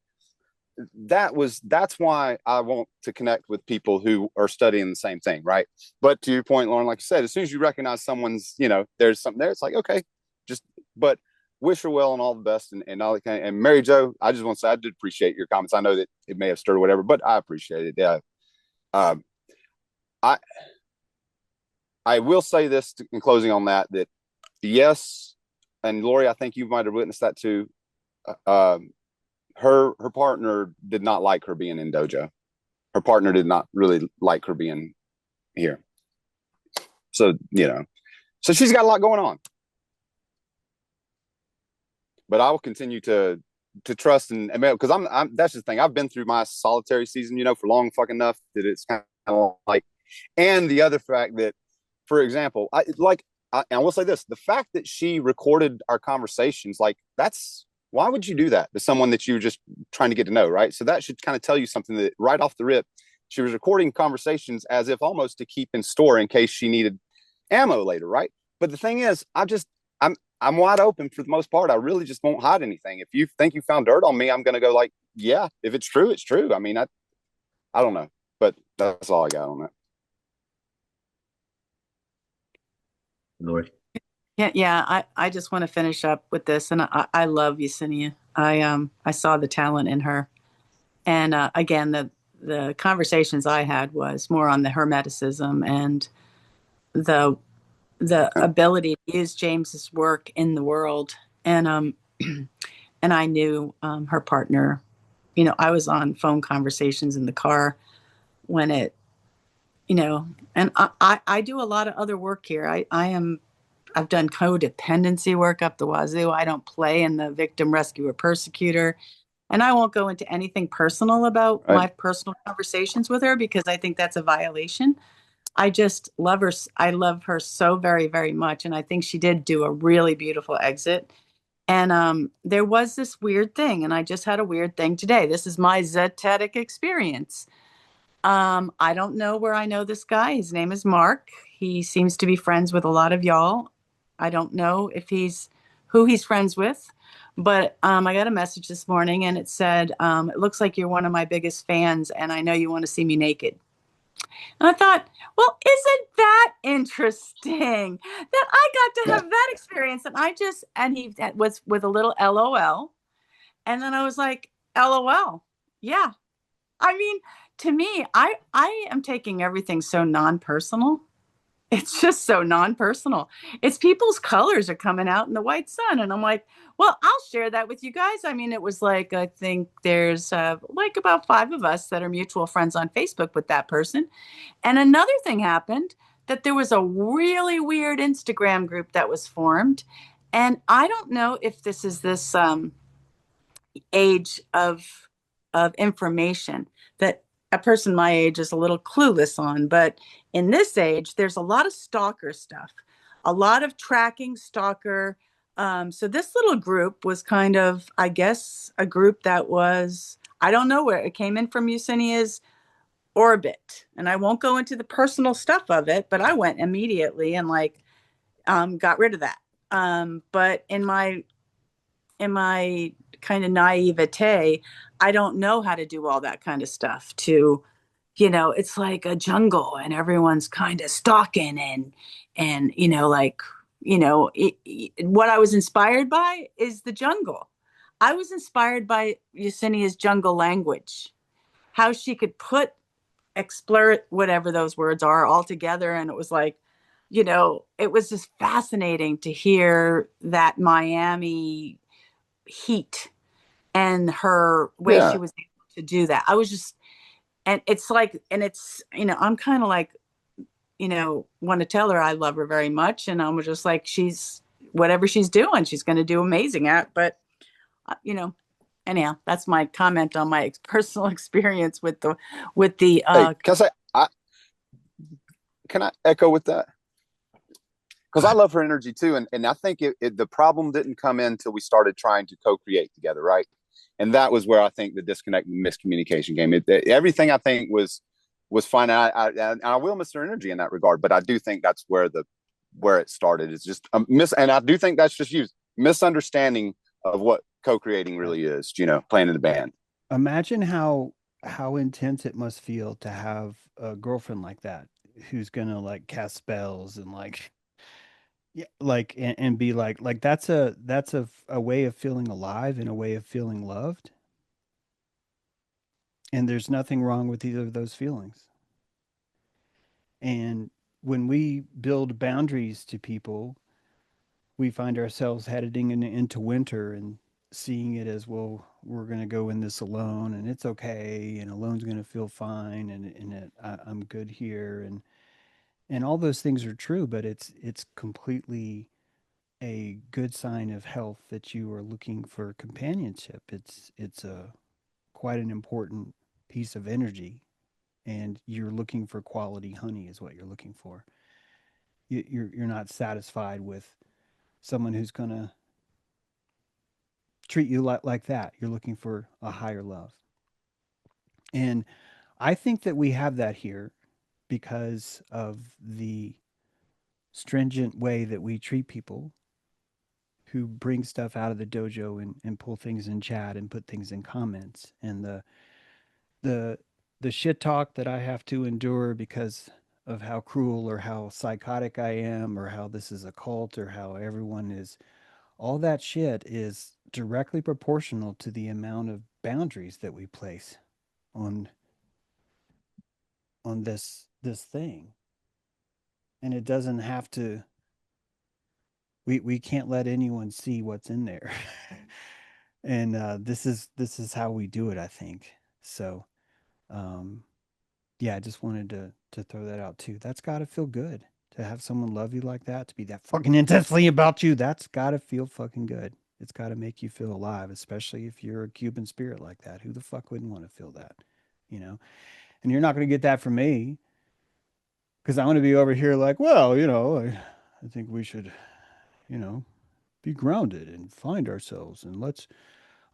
that's why I want to connect with people who are studying the same thing, right? But to your point, Lauren, like you said, as soon as you recognize someone's, there's something there, it's like, okay, just, but wish her well and all the best, and all that kind of, and Mary Jo, I just want to say I did appreciate your comments. I know that it may have stirred or whatever, but I appreciate it. Yeah. I I will say this in closing on that yes, and Lori, I think you might have witnessed that too. Her partner did not like her being in Dojo. Her partner did not really like her being here. So, so she's got a lot going on. But I will continue to trust and because I'm that's the thing. I've been through my solitary season, for long fucking enough that it's kind of like, and the other fact that, for example, I will say this: the fact that she recorded our conversations, like, why would you do that to someone that you're just trying to get to know, right? So that should kind of tell you something, that right off the rip, she was recording conversations as if almost to keep in store in case she needed ammo later, right? But the thing is, I'm wide open for the most part. I really just won't hide anything. If you think you found dirt on me, I'm gonna go like, yeah, if it's true, it's true. I mean, I don't know, but that's all I got on that. Lori. Yeah. I just want to finish up with this, and I love Yesenia. I saw the talent in her, and again, the conversations I had was more on the Hermeticism and the ability to use James's work in the world, and and I knew her partner. I was on phone conversations in the car when it, and I do a lot of other work here. I've done codependency work up the wazoo. I don't play in the victim, rescuer, persecutor. And I won't go into anything personal about my personal conversations with her because I think that's a violation. I just love her. I love her so very, very much. And I think she did do a really beautiful exit. And there was this weird thing, and I just had a weird thing today. This is my Zetetic experience. I don't know where I know this guy. His name is Mark. He seems to be friends with a lot of y'all. I don't know if who he's friends with, but I got a message this morning and it said, it looks like you're one of my biggest fans and I know you want to see me naked. And I thought, well, isn't that interesting that I got to have that experience? And he was with a little LOL. And then I was like, LOL. Yeah. I mean, to me, I am taking everything so non-personal. It's just so non-personal. It's people's colors are coming out in the white sun. And I'm like, well, I'll share that with you guys. I mean, it was like, I think there's like about 5 of us that are mutual friends on Facebook with that person. And another thing happened, that there was a really weird Instagram group that was formed. And I don't know if this is this age of information that a person my age is a little clueless on, but in this age there's a lot of stalker stuff, a lot of tracking stalker. So this little group was kind of, I guess, a group that was, I don't know where it came in from Yesenia's orbit, and I won't go into the personal stuff of it, but I went immediately and like got rid of that. But in my kind of naivete, I don't know how to do all that kind of stuff it's like a jungle and everyone's kind of stalking and what I was inspired by is the jungle. I was inspired by Yesenia's jungle language, how she could explore whatever those words are all together. And it was like, it was just fascinating to hear that Miami heat and her way she was able to do that. I was just, and it's like, and it's, I'm kind of like, want to tell her I love her very much. And I'm just like, whatever she's doing, she's going to do amazing at. But, you know, anyhow, that's my comment on my personal experience with the Hey, can I echo with that? Because I love her energy too, and I think the problem didn't come in until we started trying to co-create together, right? And that was where I think the disconnect and miscommunication came. Everything I think was fine. And I will miss her energy in that regard, but I do think that's where it started. It's just and I do think that's just misunderstanding of what co-creating really is. You know, playing in the band. Imagine how intense it must feel to have a girlfriend like that, who's gonna like cast spells and like, yeah, like and be like that's a way of feeling alive and a way of feeling loved. And there's nothing wrong with either of those feelings. And when we build boundaries to people, we find ourselves heading into winter and seeing it as, well, we're going to go in this alone and it's okay. And alone's going to feel fine. I'm good here. And all those things are true, but it's completely a good sign of health that you are looking for companionship. It's a quite an important piece of energy, and you're looking for quality honey is what you're looking for. You're not satisfied with someone who's going to treat you like that. You're looking for a higher love. And I think that we have that here because of the stringent way that we treat people who bring stuff out of the dojo and pull things in chat and put things in comments, and the shit talk that I have to endure because of how cruel or how psychotic I am or how this is a cult or how everyone is, all that shit is directly proportional to the amount of boundaries that we place on this thing. And it doesn't have to, we can't let anyone see what's in there. And this is how we do it, I think. So yeah, I just wanted to throw that out too. That's got to feel good to have someone love you like that, to be that fucking intensely about you. That's got to feel fucking good. It's got to make you feel alive, especially if you're a Cuban spirit like that. Who the fuck wouldn't want to feel that, you know? And you're not going to get that from me, because I'm going to be over here like, well, you know, I think we should, you know, be grounded and find ourselves, and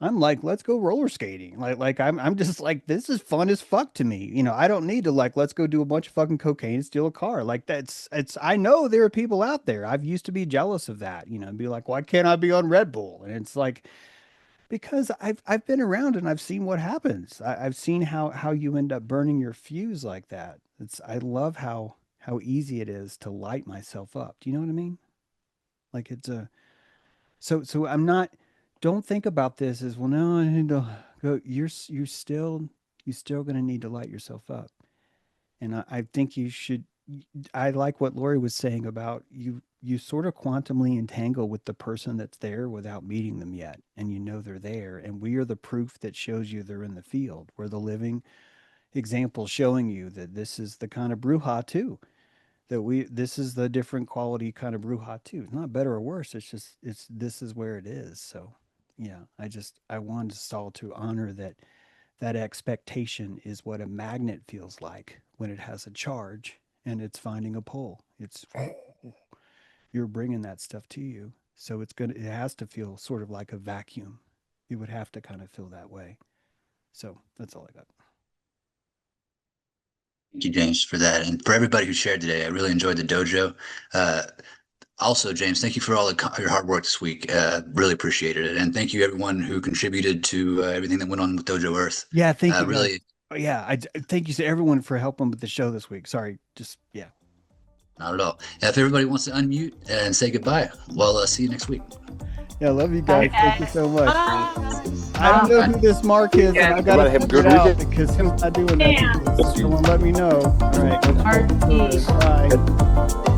I'm like, let's go roller skating. Like I'm just like, this is fun as fuck to me. You know, I don't need to like, let's go do a bunch of fucking cocaine and steal a car. Like I know there are people out there. I've used to be jealous of that, you know, and be like, why can't I be on Red Bull? And it's like, because I've been around and I've seen what happens. I've seen how you end up burning your fuse like that. I love how easy it is to light myself up. Do you know what I mean? Like so I'm not, don't think about this as, well, no, I need to go. You're still going to need to light yourself up. And I think you should, I like what Lori was saying about you sort of quantumly entangle with the person that's there without meeting them yet. And you know they're there. And we are the proof that shows you they're in the field. We're the living example showing you that this is the kind of bruja too. This is the different quality kind of bruja too. It's not better or worse. It's just, this is where it is. So yeah, I wanted us all to honor that expectation is what a magnet feels like when it has a charge and it's finding a pole. It's, you're bringing that stuff to you. So it has to feel sort of like a vacuum. You would have to kind of feel that way. So that's all I got. Thank you, James, for that. And for everybody who shared today, I really enjoyed the dojo. Also, James, thank you for all your hard work this week. Really appreciated it. And thank you everyone who contributed to everything that went on with Dojo Earth. Yeah, thank you. Really. Yeah, I thank you to everyone for helping with the show this week. Sorry, just, yeah. Not at all. If everybody wants to unmute and say goodbye, well, see you next week. Yeah, I love you guys. Bye, Thank you so much. Bye. I don't know who this Mark is, and I gotta Have a figure good it out weekend. because he's not doing that. Yeah. Someone let me know. All right. RT. Bye.